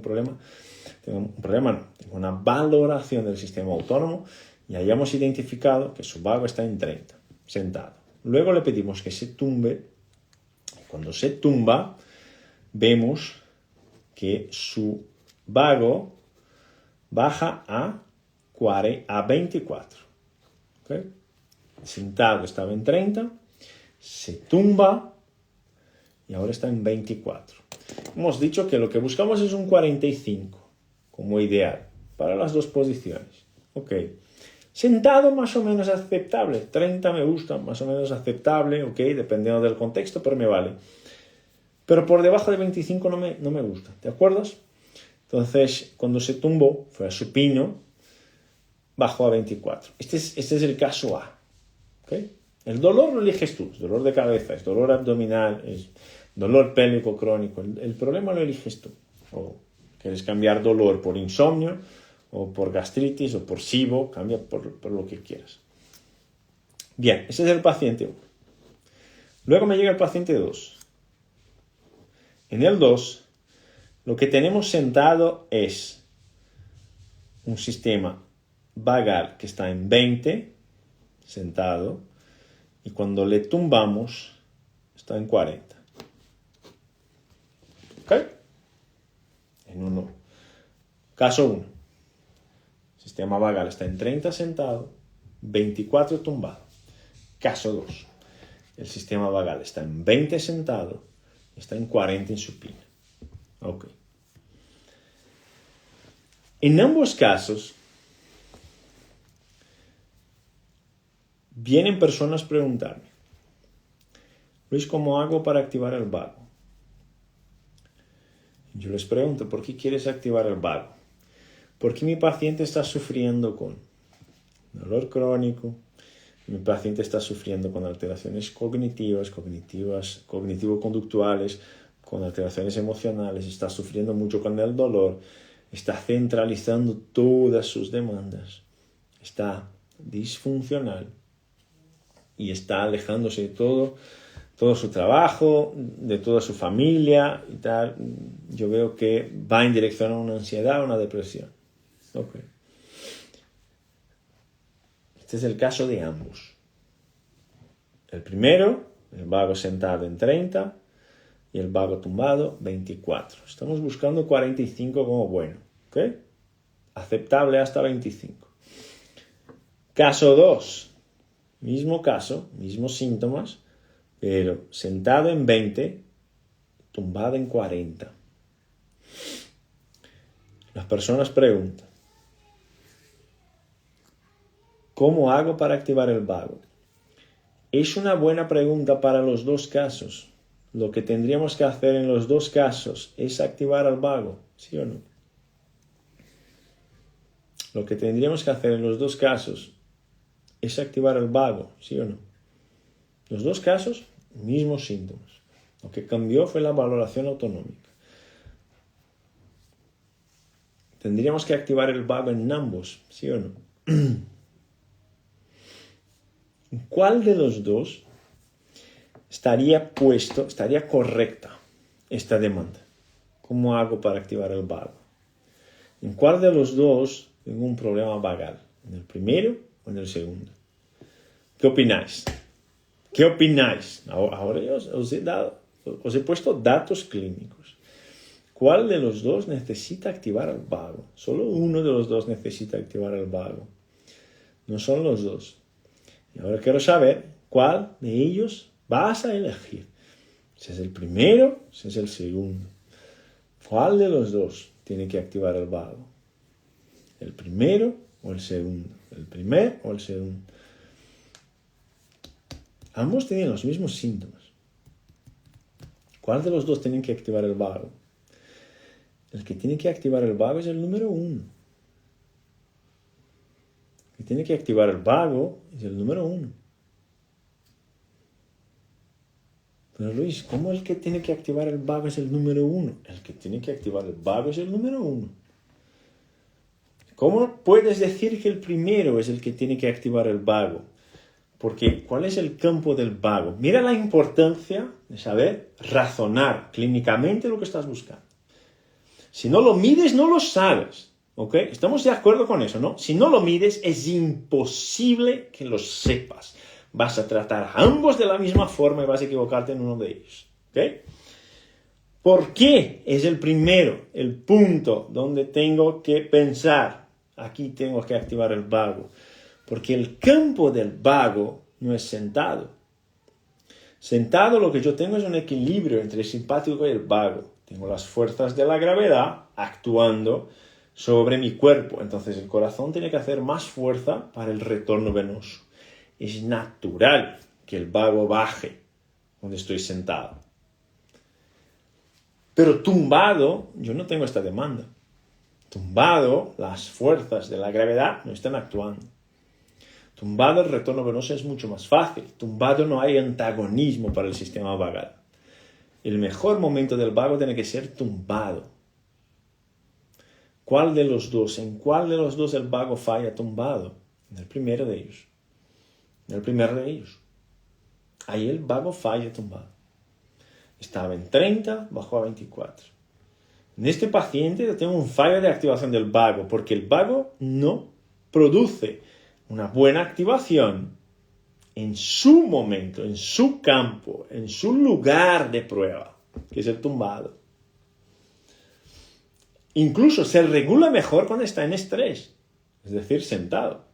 una valoración del sistema autónomo y hayamos identificado que su vago está en 30, sentado. Luego le pedimos que se tumbe. Cuando se tumba, vemos que su vago baja a 24. ¿Okay? Sentado estaba en 30, se tumba y ahora está en 24. Hemos dicho que lo que buscamos es un 45 como ideal para las dos posiciones. Ok. Sentado más o menos aceptable. 30 me gusta, más o menos aceptable, ok, dependiendo del contexto, pero me vale. Pero por debajo de 25 no me gusta, ¿te acuerdas? Entonces, cuando se tumbó, fue a supino, bajó a 24. Este es el caso A. ¿Okay? El dolor lo eliges tú, es dolor de cabeza, es dolor abdominal, es dolor pélvico crónico. El problema lo eliges tú. O quieres cambiar dolor por insomnio, o por gastritis, o por SIBO, cambia por lo que quieras. Bien, ese es el paciente 1. Luego me llega el paciente 2. En el 2, lo que tenemos sentado es un sistema vagal que está en 20, sentado, y cuando le tumbamos está en 40. ¿Ok? En uno. Caso 1. Sistema vagal está en 30 sentado, 24 tumbado. Caso 2. El sistema vagal está en 20 sentado, está en 40 en supino. Ok. En ambos casos, vienen personas a preguntarme, Luis, ¿cómo hago para activar el vago? Yo les pregunto, ¿por qué quieres activar el vago? Porque mi paciente está sufriendo con dolor crónico, mi paciente está sufriendo con alteraciones cognitivo-conductuales, con alteraciones emocionales, está sufriendo mucho con el dolor, está centralizando todas sus demandas, está disfuncional y está alejándose de todo su trabajo, de toda su familia y tal. Yo veo que va en dirección a una ansiedad, a una depresión. Okay. Este es el caso de ambos. El primero, el vago sentado en 30 y el vago tumbado 24. Estamos buscando 45 como bueno. ¿Okay? Aceptable hasta 25. Caso 2. Mismo caso, mismos síntomas, pero sentado en 20, tumbado en 40. Las personas preguntan, ¿cómo hago para activar el vago? Es una buena pregunta para los dos casos. Lo que tendríamos que hacer en los dos casos es activar el vago, ¿sí o no? Lo que tendríamos que hacer en los dos casos es activar el vago, ¿sí o no? Los dos casos, mismos síntomas. Lo que cambió fue la valoración autonómica. Tendríamos que activar el vago en ambos, ¿sí o no? ¿Cuál de los dos estaría correcta esta demanda? ¿Cómo hago para activar el vago? ¿En cuál de los dos tengo un problema vagal? ¿En el primero o en el segundo? ¿Qué opináis? ¿Qué opináis? Ahora yo os he puesto datos clínicos. ¿Cuál de los dos necesita activar el vago? Solo uno de los dos necesita activar el vago. No son los dos. Y ahora quiero saber cuál de ellos vas a elegir. Si es el primero, si es el segundo. ¿Cuál de los dos tiene que activar el vago? ¿El primero o el segundo? ¿El primer o el segundo? Ambos tienen los mismos síntomas. ¿Cuál de los dos tiene que activar el vago? El que tiene que activar el vago es el número 1. El que tiene que activar el vago es el número 1. Pero Luis, ¿cómo el que tiene que activar el vago es el número 1? El que tiene que activar el vago es el número 1. ¿Cómo puedes decir que el primero es el que tiene que activar el vago? Porque, ¿cuál es el campo del vago? Mira la importancia de saber razonar clínicamente lo que estás buscando. Si no lo mides, no lo sabes. ¿Ok? Estamos de acuerdo con eso, ¿no? Si no lo mides, es imposible que lo sepas. Vas a tratar a ambos de la misma forma y vas a equivocarte en uno de ellos. ¿Ok? ¿Por qué es el primero, el punto donde tengo que pensar? Aquí tengo que activar el vago. Porque el campo del vago no es sentado. Sentado lo que yo tengo es un equilibrio entre el simpático y el vago. Tengo las fuerzas de la gravedad actuando sobre mi cuerpo. Entonces el corazón tiene que hacer más fuerza para el retorno venoso. Es natural que el vago baje donde estoy sentado. Pero tumbado, yo no tengo esta demanda. Tumbado, las fuerzas de la gravedad no están actuando. Tumbado, el retorno venoso es mucho más fácil. Tumbado, no hay antagonismo para el sistema vagal. El mejor momento del vago tiene que ser tumbado. ¿Cuál de los dos? ¿En cuál de los dos el vago falla tumbado? En el primero de ellos. En el primero de ellos. Ahí el vago falla tumbado. Estaba en 30, bajó a 24. En este paciente yo tengo un fallo de activación del vago, porque el vago no produce una buena activación en su momento, en su campo, en su lugar de prueba, que es el tumbado. Incluso se regula mejor cuando está en estrés, es decir, sentado.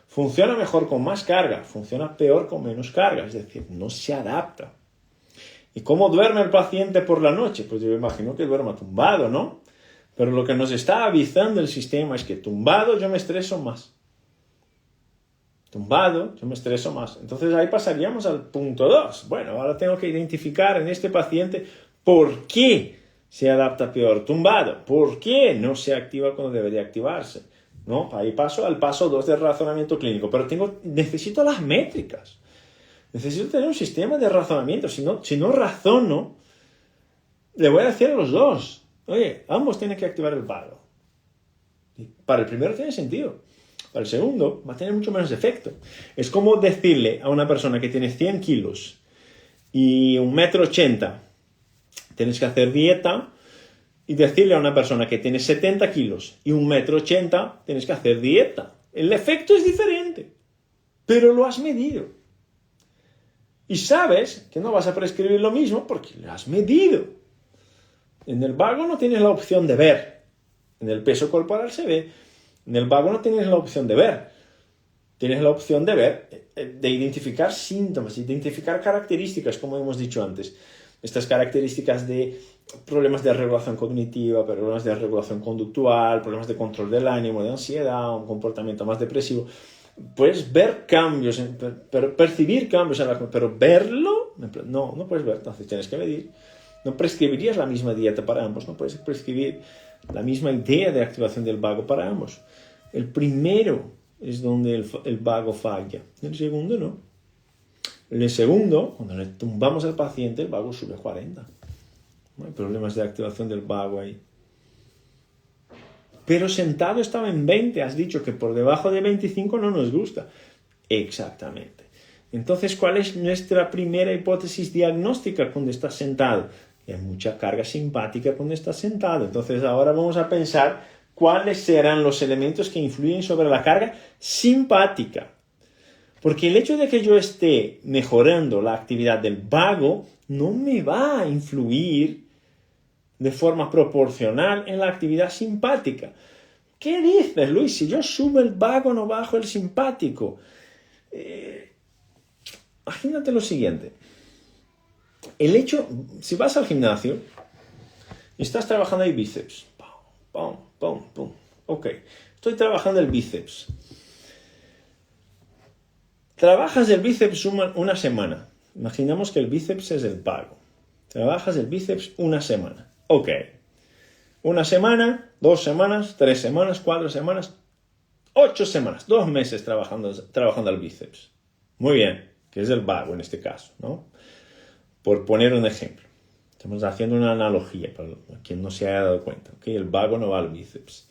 Funciona mejor con más carga, funciona peor con menos carga, es decir, no se adapta. ¿Y cómo duerme el paciente por la noche? Pues yo imagino que duerma tumbado, ¿no? Pero lo que nos está avisando el sistema es que tumbado yo me estreso más. Tumbado, yo me estreso más. Entonces ahí pasaríamos al punto 2. Bueno, ahora tengo que identificar en este paciente por qué se adapta peor tumbado. ¿Por qué no se activa cuando debería activarse? ¿No? Ahí paso al paso 2 del razonamiento clínico. Pero necesito las métricas. Necesito tener un sistema de razonamiento. Si no razono, le voy a decir a los dos. Oye, ambos tienen que activar el vago. Y para el primero tiene sentido. Para el segundo va a tener mucho menos efecto. Es como decirle a una persona que tiene 100 kilos y 1,80 m, tienes que hacer dieta, y decirle a una persona que tiene 70 kilos y 1,80 m, tienes que hacer dieta. El efecto es diferente, pero lo has medido. Y sabes que no vas a prescribir lo mismo porque lo has medido. En el vago no tienes la opción de ver. En el peso corporal se ve. En el vago no tienes la opción de ver. Tienes la opción de ver, de identificar síntomas, identificar características, como hemos dicho antes. Estas características de problemas de regulación cognitiva, problemas de regulación conductual, problemas de control del ánimo, de ansiedad, un comportamiento más depresivo. Puedes ver cambios, percibir cambios en pero verlo, no puedes ver, entonces tienes que medir. No prescribirías la misma dieta para ambos, no puedes prescribir la misma idea de activación del vago para ambos. El primero es donde el vago falla, el segundo no. El segundo, cuando le tumbamos al paciente, el vago sube a 40. No hay problemas de activación del vago ahí. Pero sentado estaba en 20. Has dicho que por debajo de 25 no nos gusta. Exactamente. Entonces, ¿cuál es nuestra primera hipótesis diagnóstica cuando estás sentado? Hay mucha carga simpática cuando estás sentado. Entonces, ahora vamos a pensar cuáles serán los elementos que influyen sobre la carga simpática. Porque el hecho de que yo esté mejorando la actividad del vago no me va a influir de forma proporcional en la actividad simpática. ¿Qué dices, Luis? Si yo subo el vago, no bajo el simpático. Imagínate lo siguiente. El hecho, si vas al gimnasio y estás trabajando el bíceps, pum, pum, pum. Ok, estoy trabajando el bíceps. Trabajas el bíceps una semana. Imaginamos que el bíceps es el vago. Trabajas el bíceps una semana. Ok. Una semana, 2 semanas, 3 semanas, 4 semanas, 8 semanas, 2 meses trabajando el bíceps. Muy bien, que es el vago en este caso, ¿no? Por poner un ejemplo. Estamos haciendo una analogía para quien no se haya dado cuenta. ¿Okay? El vago no va al bíceps.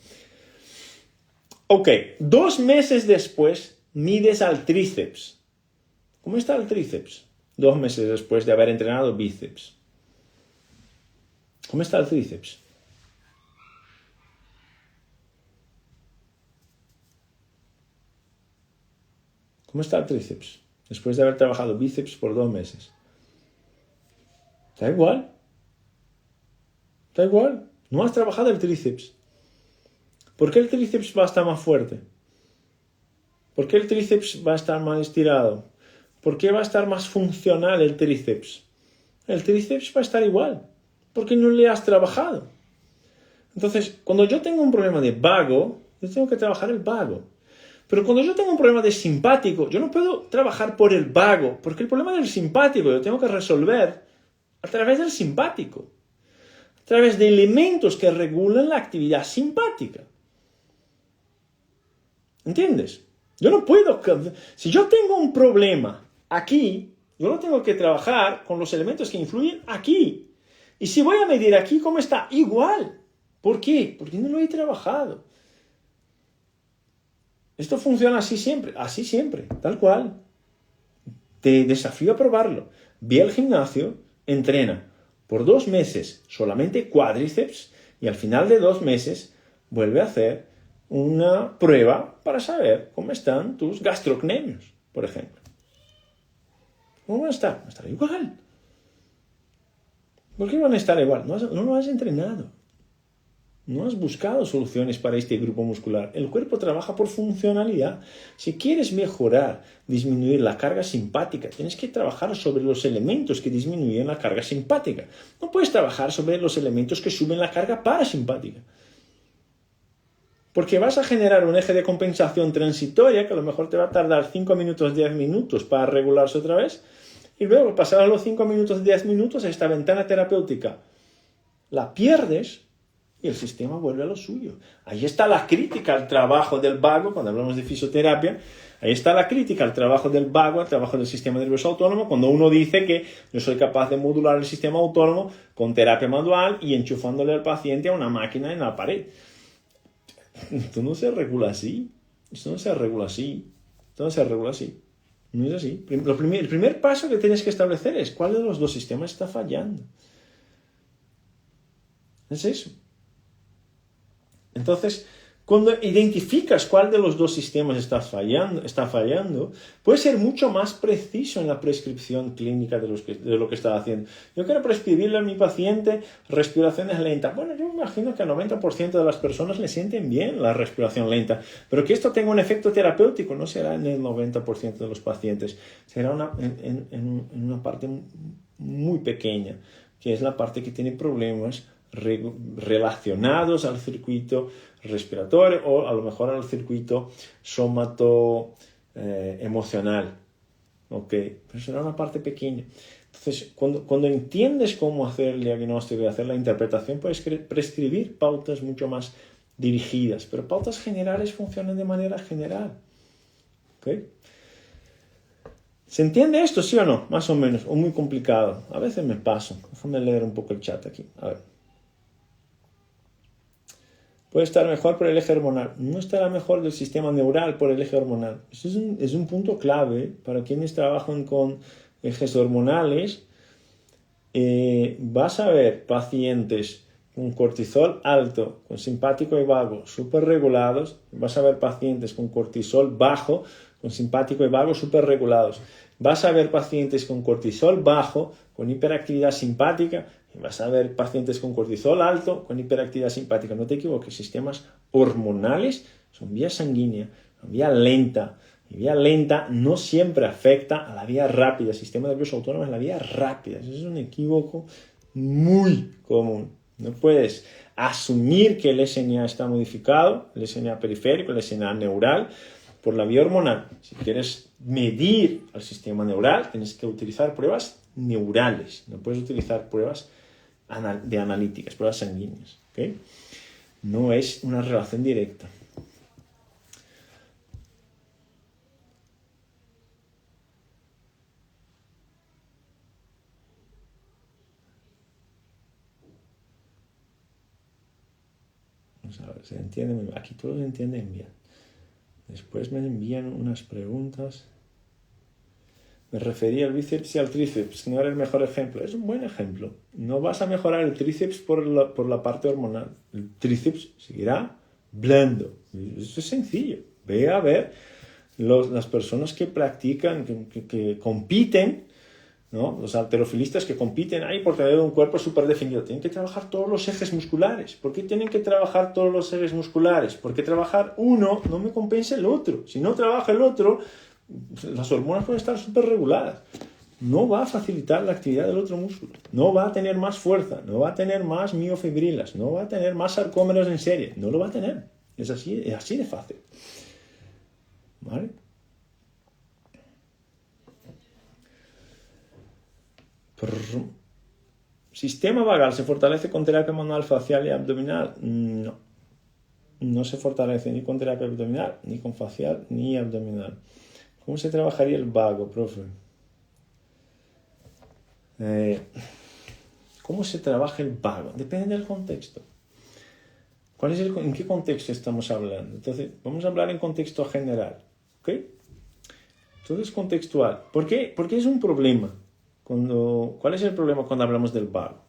Ok, 2 meses después mides al tríceps. ¿Cómo está el tríceps? 2 meses después de haber entrenado bíceps. ¿Cómo está el tríceps? ¿Cómo está el tríceps? Después de haber trabajado bíceps por 2 meses. Da igual. Da igual. No has trabajado el tríceps. ¿Por qué el tríceps va a estar más fuerte? ¿Por qué el tríceps va a estar más estirado? ¿Por qué va a estar más funcional el tríceps? El tríceps va a estar igual, porque no le has trabajado. Entonces, cuando yo tengo un problema de vago, yo tengo que trabajar el vago. Pero cuando yo tengo un problema de simpático, yo no puedo trabajar por el vago, porque el problema del simpático yo tengo que resolver a través del simpático, a través de elementos que regulan la actividad simpática. ¿Entiendes? Yo no puedo, si yo tengo un problema aquí, yo lo tengo que trabajar con los elementos que influyen aquí. Y si voy a medir aquí, ¿cómo está? Igual. ¿Por qué? Porque no lo he trabajado. Esto funciona así siempre, tal cual. Te desafío a probarlo. Ve al gimnasio, entrena por 2 meses solamente cuádriceps y al final de 2 meses vuelve a hacer una prueba para saber cómo están tus gastrocnemios, por ejemplo. ¿Cómo van a estar? Van a estar igual. ¿Por qué van a estar igual? No lo has entrenado. No has buscado soluciones para este grupo muscular. El cuerpo trabaja por funcionalidad. Si quieres mejorar, disminuir la carga simpática, tienes que trabajar sobre los elementos que disminuyen la carga simpática. No puedes trabajar sobre los elementos que suben la carga parasimpática. Porque vas a generar un eje de compensación transitoria que a lo mejor te va a tardar 5 minutos, 10 minutos para regularse otra vez. Y luego, pasar los 5 minutos, 10 minutos, esta ventana terapéutica la pierdes y el sistema vuelve a lo suyo. Ahí está la crítica al trabajo del vago, cuando hablamos de fisioterapia, ahí está la crítica al trabajo del vago, al trabajo del sistema nervioso autónomo, cuando uno dice que yo soy capaz de modular el sistema autónomo con terapia manual y enchufándole al paciente a una máquina en la pared. Esto no se regula así. No es así. El primer paso que tienes que establecer es cuál de los dos sistemas está fallando. Es eso. Entonces, cuando identificas cuál de los dos sistemas está fallando, puedes ser mucho más preciso en la prescripción clínica de lo que estás haciendo. Yo quiero prescribirle a mi paciente respiraciones lentas. Bueno, yo me imagino que al 90% de las personas le sienten bien la respiración lenta, pero que esto tenga un efecto terapéutico no será en el 90% de los pacientes, será en una parte muy pequeña, que es la parte que tiene problemas relacionados al circuito respiratorio o a lo mejor al circuito emocional. ¿Okay? Pero será una parte pequeña. Entonces, cuando entiendes cómo hacer el diagnóstico y hacer la interpretación, puedes prescribir pautas mucho más dirigidas, pero pautas generales funcionan de manera general. ¿Okay? ¿Se entiende esto, sí o no? Más o menos, o muy complicado. A veces me paso. Déjame leer un poco el chat aquí. A ver. Puede estar mejor por el eje hormonal. No estará mejor del sistema neural por el eje hormonal. Eso es un punto clave para quienes trabajan con ejes hormonales. Vas a ver pacientes con cortisol alto, con simpático y vago súper regulados. Vas a ver pacientes con cortisol bajo, con simpático y vago súper regulados. Vas a ver pacientes con cortisol bajo, con hiperactividad simpática, y vas a ver pacientes con cortisol alto, con hiperactividad simpática. No te equivoques, sistemas hormonales son vía sanguínea, son vía lenta. Y vía lenta no siempre afecta a la vía rápida. El sistema nervioso autónomo es la vía rápida. Eso es un equívoco muy común. No puedes asumir que el SNA está modificado, el SNA periférico, el SNA neural, por la vía hormonal. Si quieres medir al sistema neural, tienes que utilizar pruebas neurales. No puedes utilizar pruebas de analíticas, pruebas sanguíneas. ¿Okay? No es una relación directa. Vamos a ver, ¿se entiende? Aquí todos entienden bien. Después me envían unas preguntas. Me refería al bíceps y al tríceps, que no era el mejor ejemplo. Es un buen ejemplo. No vas a mejorar el tríceps por la parte hormonal. El tríceps seguirá blando. Eso es sencillo. Ve a ver las personas que practican, que compiten, ¿no? Los halterofilistas que compiten ahí por tener un cuerpo súper definido. Tienen que trabajar todos los ejes musculares. ¿Por qué tienen que trabajar todos los ejes musculares? Porque trabajar uno no me compensa el otro. Si no trabaja el otro, las hormonas pueden estar súper reguladas. No va a facilitar la actividad del otro músculo. No va a tener más fuerza. No va a tener más miofibrilas. No va a tener más sarcómeros en serie. No lo va a tener. Es así de fácil. ¿Vale? ¿Sistema vagal se fortalece con terapia manual facial y abdominal? No. No se fortalece ni con terapia abdominal, ni con facial, ni abdominal. ¿Cómo se trabajaría el vago, profe? ¿Cómo se trabaja el vago? Depende del contexto. ¿En qué contexto estamos hablando? Entonces, vamos a hablar en contexto general. ¿Ok? Todo es contextual. ¿Por qué? Porque es un problema. ¿Cuál es el problema cuando hablamos del vago?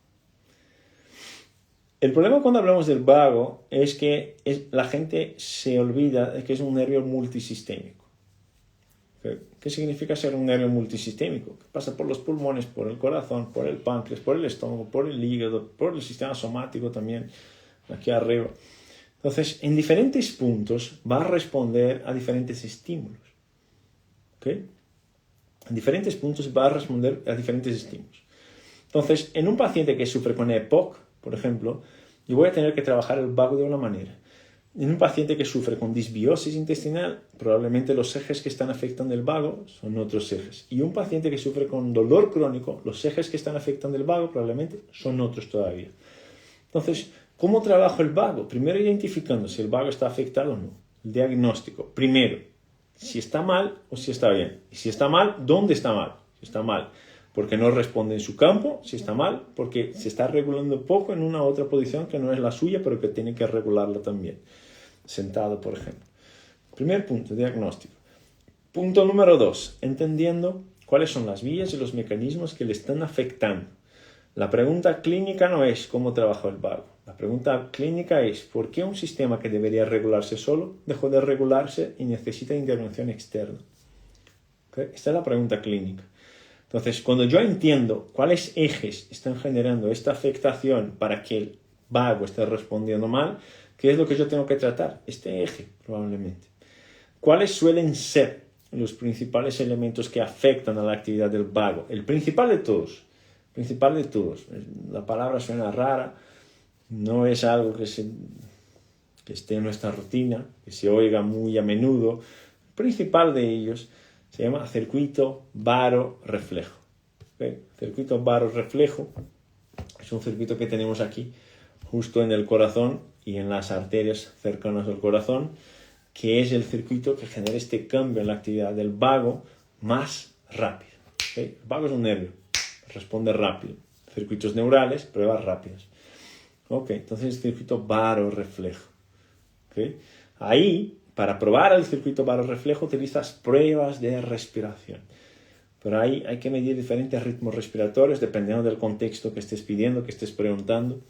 El problema cuando hablamos del vago es que la gente se olvida de que es un nervio multisistémico. ¿Qué significa ser un nervio multisistémico? Que pasa por los pulmones, por el corazón, por el páncreas, por el estómago, por el hígado, por el sistema somático también, aquí arriba. Entonces, en diferentes puntos va a responder a diferentes estímulos. ¿Ok? En diferentes puntos va a responder a diferentes estímulos. Entonces, en un paciente que sufre con EPOC, por ejemplo, yo voy a tener que trabajar el vago de una manera. En un paciente que sufre con disbiosis intestinal, probablemente los ejes que están afectando el vago son otros ejes. Y un paciente que sufre con dolor crónico, los ejes que están afectando el vago probablemente son otros todavía. Entonces, ¿cómo trabajo el vago? Primero identificando si el vago está afectado o no. El diagnóstico. Primero, si está mal o si está bien. Y si está mal, ¿dónde está mal? Si está mal, porque no responde en su campo. Si está mal, porque se está regulando poco en una otra posición que no es la suya, pero que tiene que regularla también. Sentado, por ejemplo. Primer punto, diagnóstico. Punto número 2, entendiendo cuáles son las vías y los mecanismos que le están afectando. La pregunta clínica no es cómo trabaja el vago. La pregunta clínica es ¿por qué un sistema que debería regularse solo dejó de regularse y necesita intervención externa? ¿Okay? Esta es la pregunta clínica. Entonces, cuando yo entiendo cuáles ejes están generando esta afectación para que el vago esté respondiendo mal, ¿qué es lo que yo tengo que tratar? Este eje, probablemente. ¿Cuáles suelen ser los principales elementos que afectan a la actividad del vago? El principal de todos. La palabra suena rara, no es algo que esté en nuestra rutina, que se oiga muy a menudo. El principal de ellos se llama circuito varo-reflejo. ¿Okay? Circuito varo-reflejo es un circuito que tenemos aquí, justo en el corazón y en las arterias cercanas al corazón, que es el circuito que genera este cambio en la actividad del vago más rápido. ¿Okay? El vago es un nervio, responde rápido. Circuitos neurales, pruebas rápidas. Ok, entonces el circuito barorreflejo. ¿Okay? Ahí, para probar el circuito barorreflejo, utilizas pruebas de respiración. Pero ahí hay que medir diferentes ritmos respiratorios dependiendo del contexto que estés pidiendo, que estés preguntando,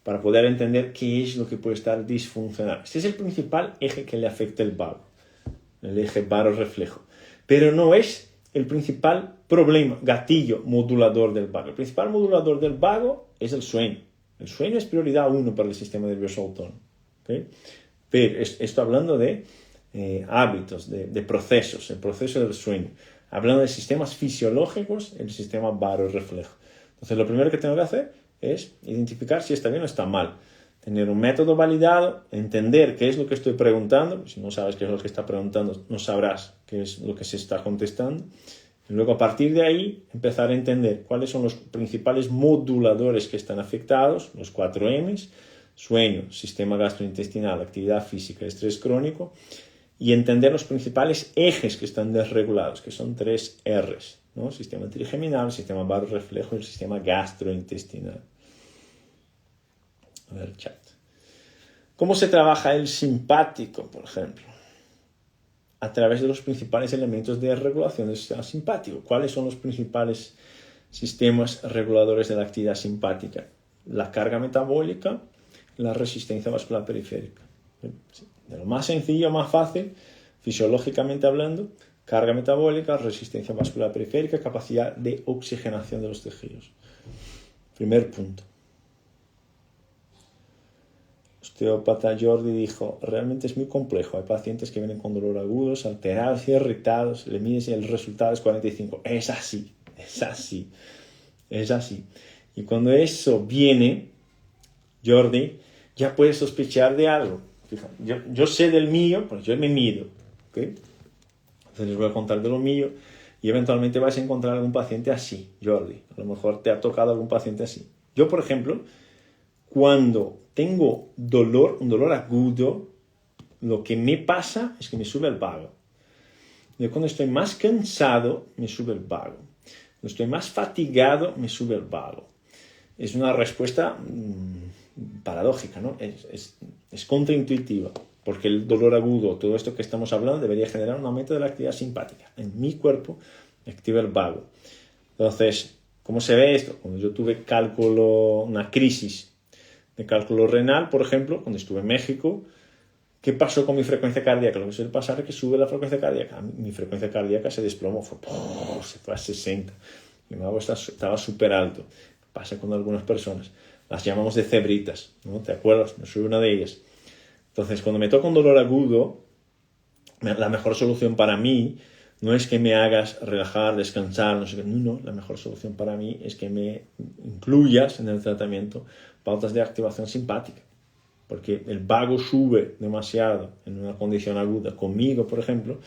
para poder entender qué es lo que puede estar disfuncional. Este es el principal eje que le afecta el vago, el eje barorreflejo. Pero no es el principal problema, gatillo modulador del vago. El principal modulador del vago es el sueño. El sueño es prioridad 1 para el sistema nervioso autónomo. ¿Okay? Pero esto hablando de hábitos, de procesos, el proceso del sueño. Hablando de sistemas fisiológicos, el sistema barorreflejo. Entonces, lo primero que tengo que hacer es identificar si está bien o está mal. Tener un método validado, entender qué es lo que estoy preguntando. Si no sabes qué es lo que está preguntando, no sabrás qué es lo que se está contestando. Y luego, a partir de ahí, empezar a entender cuáles son los principales moduladores que están afectados, los 4 M's: sueño, sistema gastrointestinal, actividad física, estrés crónico, y entender los principales ejes que están desregulados, que son 3 R's, ¿no? Sistema trigeminal, sistema barorreflejo y el sistema gastrointestinal. A ver, chat. ¿Cómo se trabaja el simpático, por ejemplo? A través de los principales elementos de regulación del sistema simpático. ¿Cuáles son los principales sistemas reguladores de la actividad simpática? La carga metabólica, la resistencia vascular periférica. De lo más sencillo, más fácil, fisiológicamente hablando, carga metabólica, resistencia vascular periférica, capacidad de oxigenación de los tejidos. Primer punto. El osteópata Jordi dijo, realmente es muy complejo. Hay pacientes que vienen con dolor agudos, alterados y irritados, le mides y el resultado es 45. Es así, es así, es así. Y cuando eso viene, Jordi, ya puedes sospechar de algo. Fíjate, yo sé del mío, pues yo me mido. ¿Okay? Entonces les voy a contar de lo mío y eventualmente vais a encontrar algún paciente así, Jordi. A lo mejor te ha tocado algún paciente así. Yo, por ejemplo, cuando tengo dolor, un dolor agudo, lo que me pasa es que me sube el vago. Yo cuando estoy más cansado, me sube el vago. Cuando estoy más fatigado, me sube el vago. Es una respuesta paradójica, ¿no? Es contraintuitiva, porque el dolor agudo, todo esto que estamos hablando, debería generar un aumento de la actividad simpática. En mi cuerpo me activa el vago. Entonces, ¿cómo se ve esto? Cuando yo tuve una crisis de cálculo renal, por ejemplo, cuando estuve en México, ¿qué pasó con mi frecuencia cardíaca? Lo que suele pasar es que sube la frecuencia cardíaca. Mi frecuencia cardíaca se desplomó, se fue a 60. Mi vago estaba súper alto. Pasa con algunas personas. Las llamamos de cebritas, ¿no? ¿Te acuerdas? Yo soy una de ellas. Entonces, cuando me toca un dolor agudo, la mejor solución para mí no es que me hagas relajar, descansar, no sé qué. No, la mejor solución para mí es que me incluyas en el tratamiento pautas de activación simpática. Porque el vago sube demasiado en una condición aguda, conmigo, por ejemplo,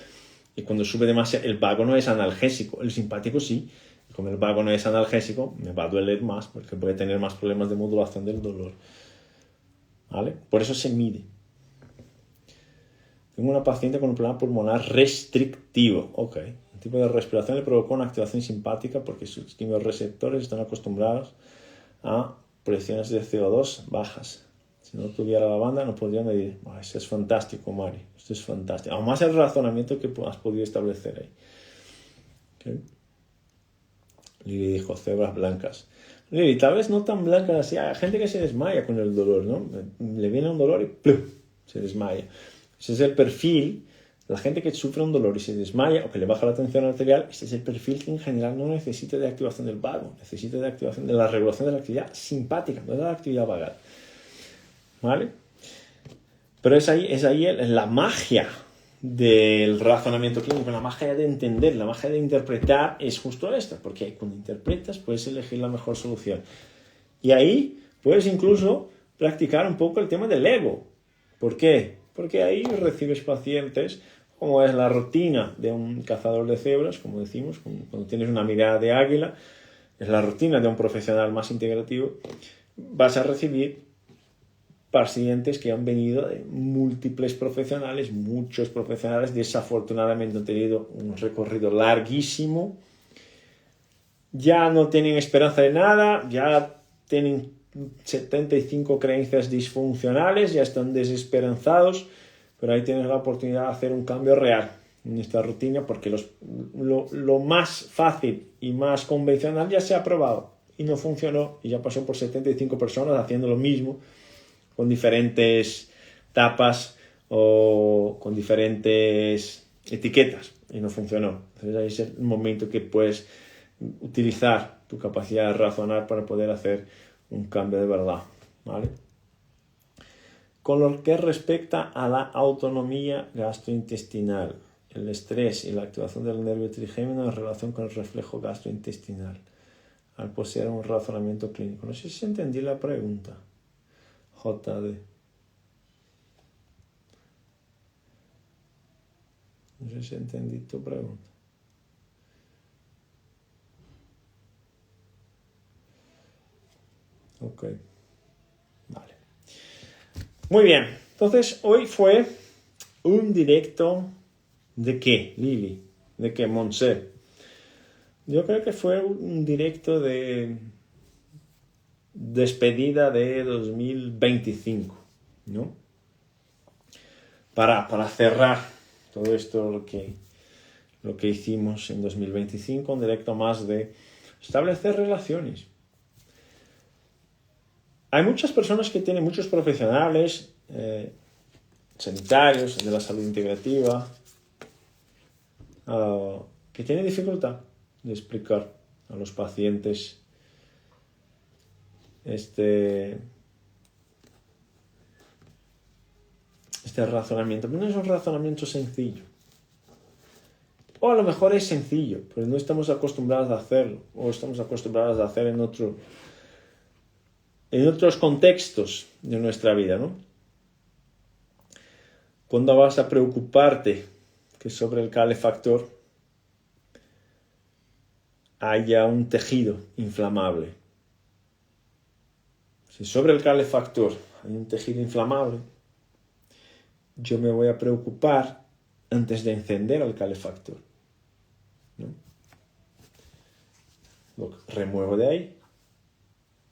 y cuando sube demasiado, el vago no es analgésico, el simpático sí. Y como el vago no es analgésico, me va a doler más porque voy a tener más problemas de modulación del dolor. ¿Vale? Por eso se mide. Tengo una paciente con un problema pulmonar restrictivo. Ok. El tipo de respiración le provocó una activación simpática porque sus quimiorreceptores están acostumbrados a presiones de CO2 bajas. Si no tuviera la banda, no podría medir. Eso es fantástico, Mari. Esto es fantástico. Aún más el razonamiento que has podido establecer ahí. Okay. Lili dijo, cebras blancas. Lili, tal vez no tan blancas así. Hay gente que se desmaya con el dolor, ¿no? Le viene un dolor y ¡plum! Se desmaya. Ese es el perfil. La gente que sufre un dolor y se desmaya o que le baja la tensión arterial, ese es el perfil que en general no necesita de activación del vago, necesita de activación de la regulación de la actividad simpática, no de la actividad vagal. ¿Vale? Pero es ahí la magia del razonamiento clínico, la magia de entender, la magia de interpretar es justo esta, porque cuando interpretas puedes elegir la mejor solución. Y ahí puedes incluso practicar un poco el tema del ego. ¿Por qué? Porque ahí recibes pacientes, como es la rutina de un cazador de cebras, como decimos, cuando tienes una mirada de águila, es la rutina de un profesional más integrativo, vas a recibir pacientes que han venido de múltiples profesionales, muchos profesionales desafortunadamente han tenido un recorrido larguísimo ya no tienen esperanza de nada, ya tienen 75 creencias disfuncionales, ya están desesperanzados, pero ahí tienes la oportunidad de hacer un cambio real en esta rutina, porque lo más fácil y más convencional ya se ha probado y no funcionó, y ya pasó por 75 personas haciendo lo mismo con diferentes tapas o con diferentes etiquetas y no funcionó. Entonces ahí es el momento que puedes utilizar tu capacidad de razonar para poder hacer un cambio de verdad, ¿vale? Con lo que respecta a la autonomía gastrointestinal, el estrés y la activación del nervio trigémino en relación con el reflejo gastrointestinal, al poseer un razonamiento clínico. No sé si entendí la pregunta, JD. No sé si entendí tu pregunta. Ok. Vale. Muy bien. Entonces, hoy fue un directo ¿de qué, Lili? ¿De qué, Montse? Yo creo que fue un directo de despedida de 2025, ¿no? Para cerrar todo esto, lo que hicimos en 2025, un directo más de establecer relaciones. Hay muchas personas que tienen, muchos profesionales sanitarios, de la salud integrativa, que tienen dificultad de explicar a los pacientes este razonamiento. Pero no es un razonamiento sencillo. O a lo mejor es sencillo, pero no estamos acostumbrados a hacerlo, o estamos acostumbrados a hacer en otros contextos de nuestra vida, ¿no? ¿Cuándo vas a preocuparte que sobre el calefactor haya un tejido inflamable? Si sobre el calefactor hay un tejido inflamable, yo me voy a preocupar antes de encender el calefactor, ¿no? Lo remuevo de ahí,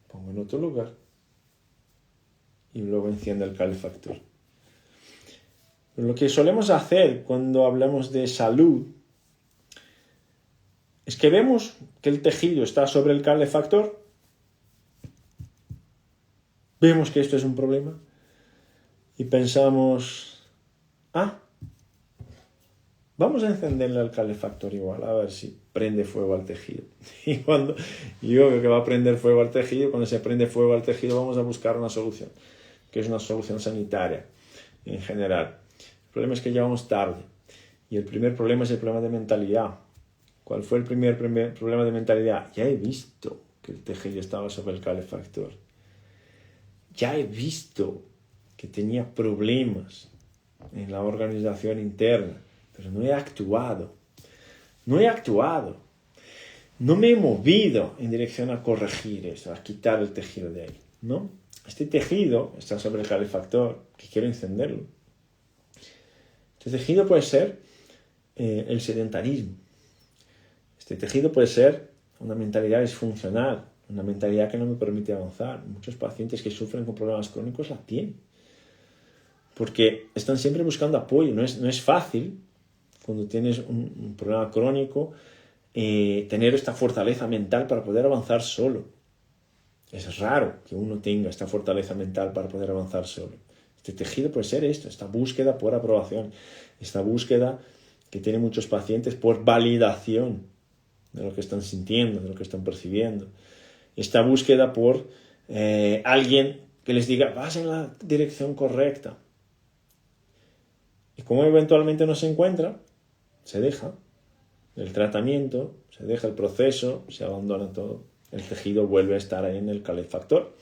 pongo en otro lugar y luego enciendo el calefactor. Pero lo que solemos hacer cuando hablamos de salud es que vemos que el tejido está sobre el calefactor, vemos que esto es un problema y pensamos, vamos a encenderle el calefactor igual, a ver si prende fuego al tejido. Y cuando yo veo que va a prender fuego al tejido, cuando se prende fuego al tejido vamos a buscar una solución, que es una solución sanitaria en general. El problema es que llevamos tarde. Y el primer problema es el problema de mentalidad. ¿Cuál fue el primer problema de mentalidad? Ya he visto que el tejido estaba sobre el calefactor. Ya he visto que tenía problemas en la organización interna, pero no he actuado. No he actuado. No me he movido en dirección a corregir eso, a quitar el tejido de ahí, ¿no? Este tejido está sobre el calefactor, que quiero encenderlo. Este tejido puede ser el sedentarismo. Este tejido puede ser una mentalidad disfuncional, una mentalidad que no me permite avanzar. Muchos pacientes que sufren con problemas crónicos la tienen, porque están siempre buscando apoyo. No es fácil, cuando tienes un problema crónico, tener esta fortaleza mental para poder avanzar solo. Es raro que uno tenga esta fortaleza mental para poder avanzar solo. Este tejido puede ser esto, esta búsqueda por aprobación, esta búsqueda que tienen muchos pacientes por validación de lo que están sintiendo, de lo que están percibiendo. Esta búsqueda por alguien que les diga, vas en la dirección correcta. Y como eventualmente no se encuentra, se deja el tratamiento, se deja el proceso, se abandona todo. El tejido vuelve a estar ahí en el calefactor.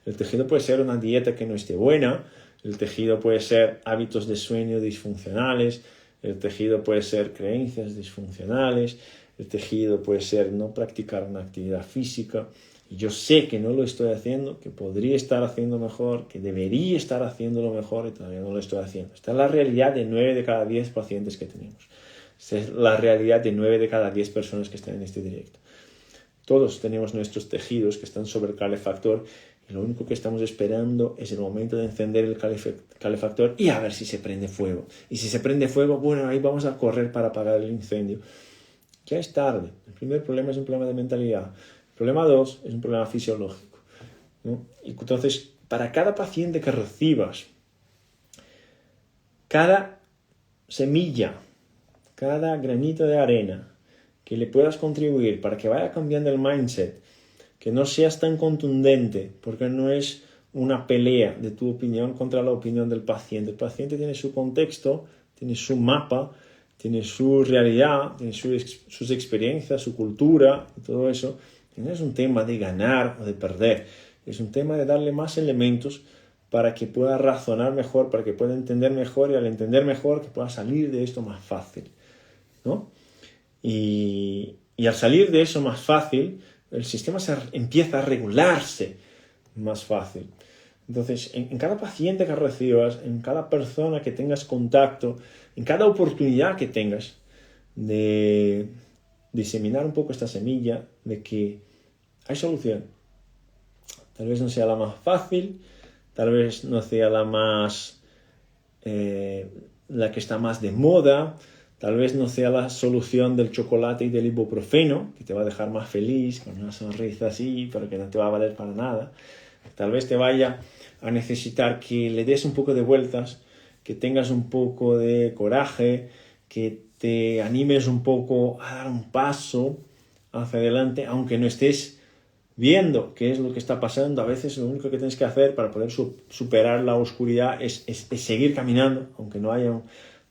El tejido puede ser una dieta que no esté buena, el tejido puede ser hábitos de sueño disfuncionales, el tejido puede ser creencias disfuncionales, el tejido puede ser no practicar una actividad física. Y yo sé que no lo estoy haciendo, que podría estar haciendo mejor, que debería estar haciéndolo mejor y todavía no lo estoy haciendo. Esta es la realidad de 9 de cada 10 pacientes que tenemos. Esta es la realidad de 9 de cada 10 personas que están en este directo. Todos tenemos nuestros tejidos que están sobre el calefactor y lo único que estamos esperando es el momento de encender el calefactor y a ver si se prende fuego. Y si se prende fuego, bueno, ahí vamos a correr para apagar el incendio. Ya es tarde. El primer problema es un problema de mentalidad. El problema 2 es un problema fisiológico, ¿no? Y entonces, para cada paciente que recibas, cada semilla, cada granito de arena que le puedas contribuir para que vaya cambiando el mindset, que no seas tan contundente, porque no es una pelea de tu opinión contra la opinión del paciente. El paciente tiene su contexto, tiene su mapa, tiene su realidad, tiene sus experiencias, su cultura y todo eso. Y no es un tema de ganar o de perder, es un tema de darle más elementos para que pueda razonar mejor, para que pueda entender mejor y al entender mejor que pueda salir de esto más fácil, ¿no? Y al salir de eso más fácil, el sistema empieza a regularse más fácil. Entonces, en cada paciente que recibas, en cada persona que tengas contacto, en cada oportunidad que tengas de diseminar un poco esta semilla de que hay solución. Tal vez no sea la más fácil, tal vez no sea la más la que está más de moda, tal vez no sea la solución del chocolate y del ibuprofeno, que te va a dejar más feliz, con una sonrisa así, pero que no te va a valer para nada. Tal vez te vaya a necesitar que le des un poco de vueltas, que tengas un poco de coraje, que te animes un poco a dar un paso hacia adelante, aunque no estés viendo qué es lo que está pasando. A veces lo único que tienes que hacer para poder superar la oscuridad es seguir caminando, aunque no haya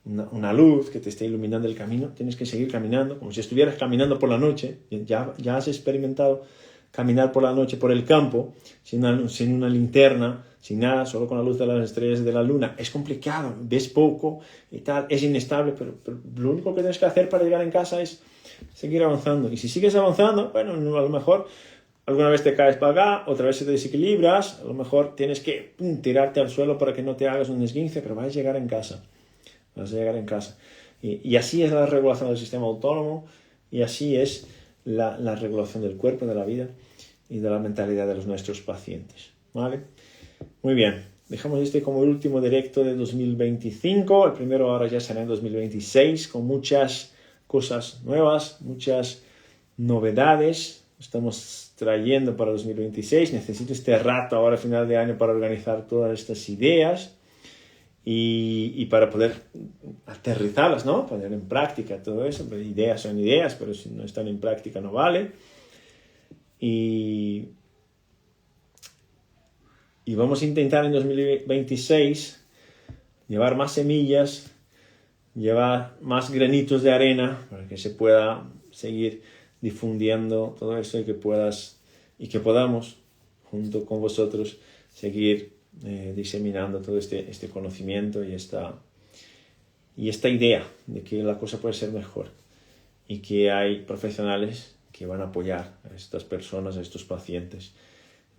una luz que te esté iluminando el camino. Tienes que seguir caminando, como si estuvieras caminando por la noche. Ya has experimentado caminar por la noche por el campo, sin una linterna, sin nada, solo con la luz de las estrellas y de la luna. Es complicado, ves poco y tal, es inestable, pero lo único que tienes que hacer para llegar en casa es seguir avanzando. Y si sigues avanzando, bueno, a lo mejor alguna vez te caes para acá, otra vez te desequilibras, a lo mejor tienes que tirarte al suelo para que no te hagas un esguince, pero vas a llegar en casa. Vas a llegar en casa. Y así es la regulación del sistema autónomo, y así es la regulación del cuerpo, de la vida y de la mentalidad de nuestros pacientes. ¿Vale? Muy bien. Dejamos este como el último directo de 2025. El primero ahora ya será en 2026, con muchas cosas nuevas, muchas novedades. Estamos trayendo para 2026. Necesito este rato ahora a final de año para organizar todas estas ideas. Y para poder aterrizarlas, ¿no? Poner en práctica todo eso. Pero ideas son ideas, pero si no están en práctica no vale. Y vamos a intentar en 2026 llevar más semillas, llevar más granitos de arena para que se pueda seguir difundiendo todo eso y que podamos, junto con vosotros, seguir diseminando todo este conocimiento y esta idea de que la cosa puede ser mejor y que hay profesionales que van a apoyar a estas personas, a estos pacientes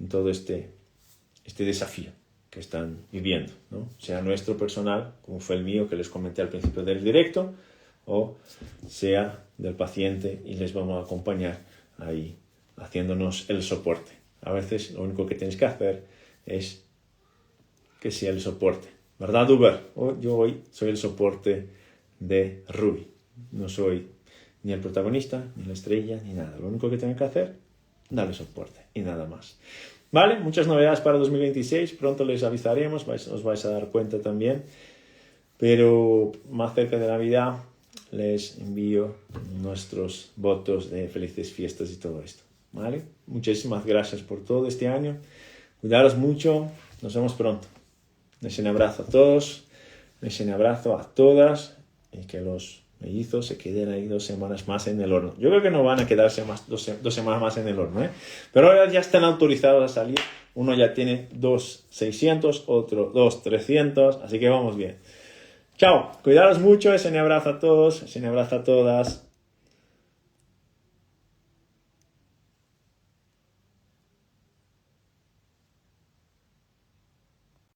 en todo este desafío que están viviendo, ¿no? Sea nuestro personal, como fue el mío que les comenté al principio del directo, o sea del paciente y les vamos a acompañar ahí haciéndonos el soporte. A veces lo único que tienes que hacer es que sea el soporte, ¿verdad, Uber? Yo hoy soy el soporte de Ruby, no soy ni el protagonista, ni la estrella, ni nada. Lo único que tengo que hacer, darle soporte y nada más. Vale, muchas novedades para 2026, pronto les avisaremos, os vais a dar cuenta también, pero más cerca de Navidad les envío nuestros votos de felices fiestas y todo esto, ¿vale? Muchísimas gracias por todo este año, cuidaros mucho, nos vemos pronto. Un abrazo a todos, un abrazo a todas y que los mellizos se queden ahí 2 semanas más en el horno. Yo creo que no van a quedarse dos semanas más en el horno, ¿eh? Pero ahora ya están autorizados a salir. Uno ya tiene 2.600, otro 2.300, así que vamos bien. Chao, cuidaros mucho, un abrazo a todos, un abrazo a todas.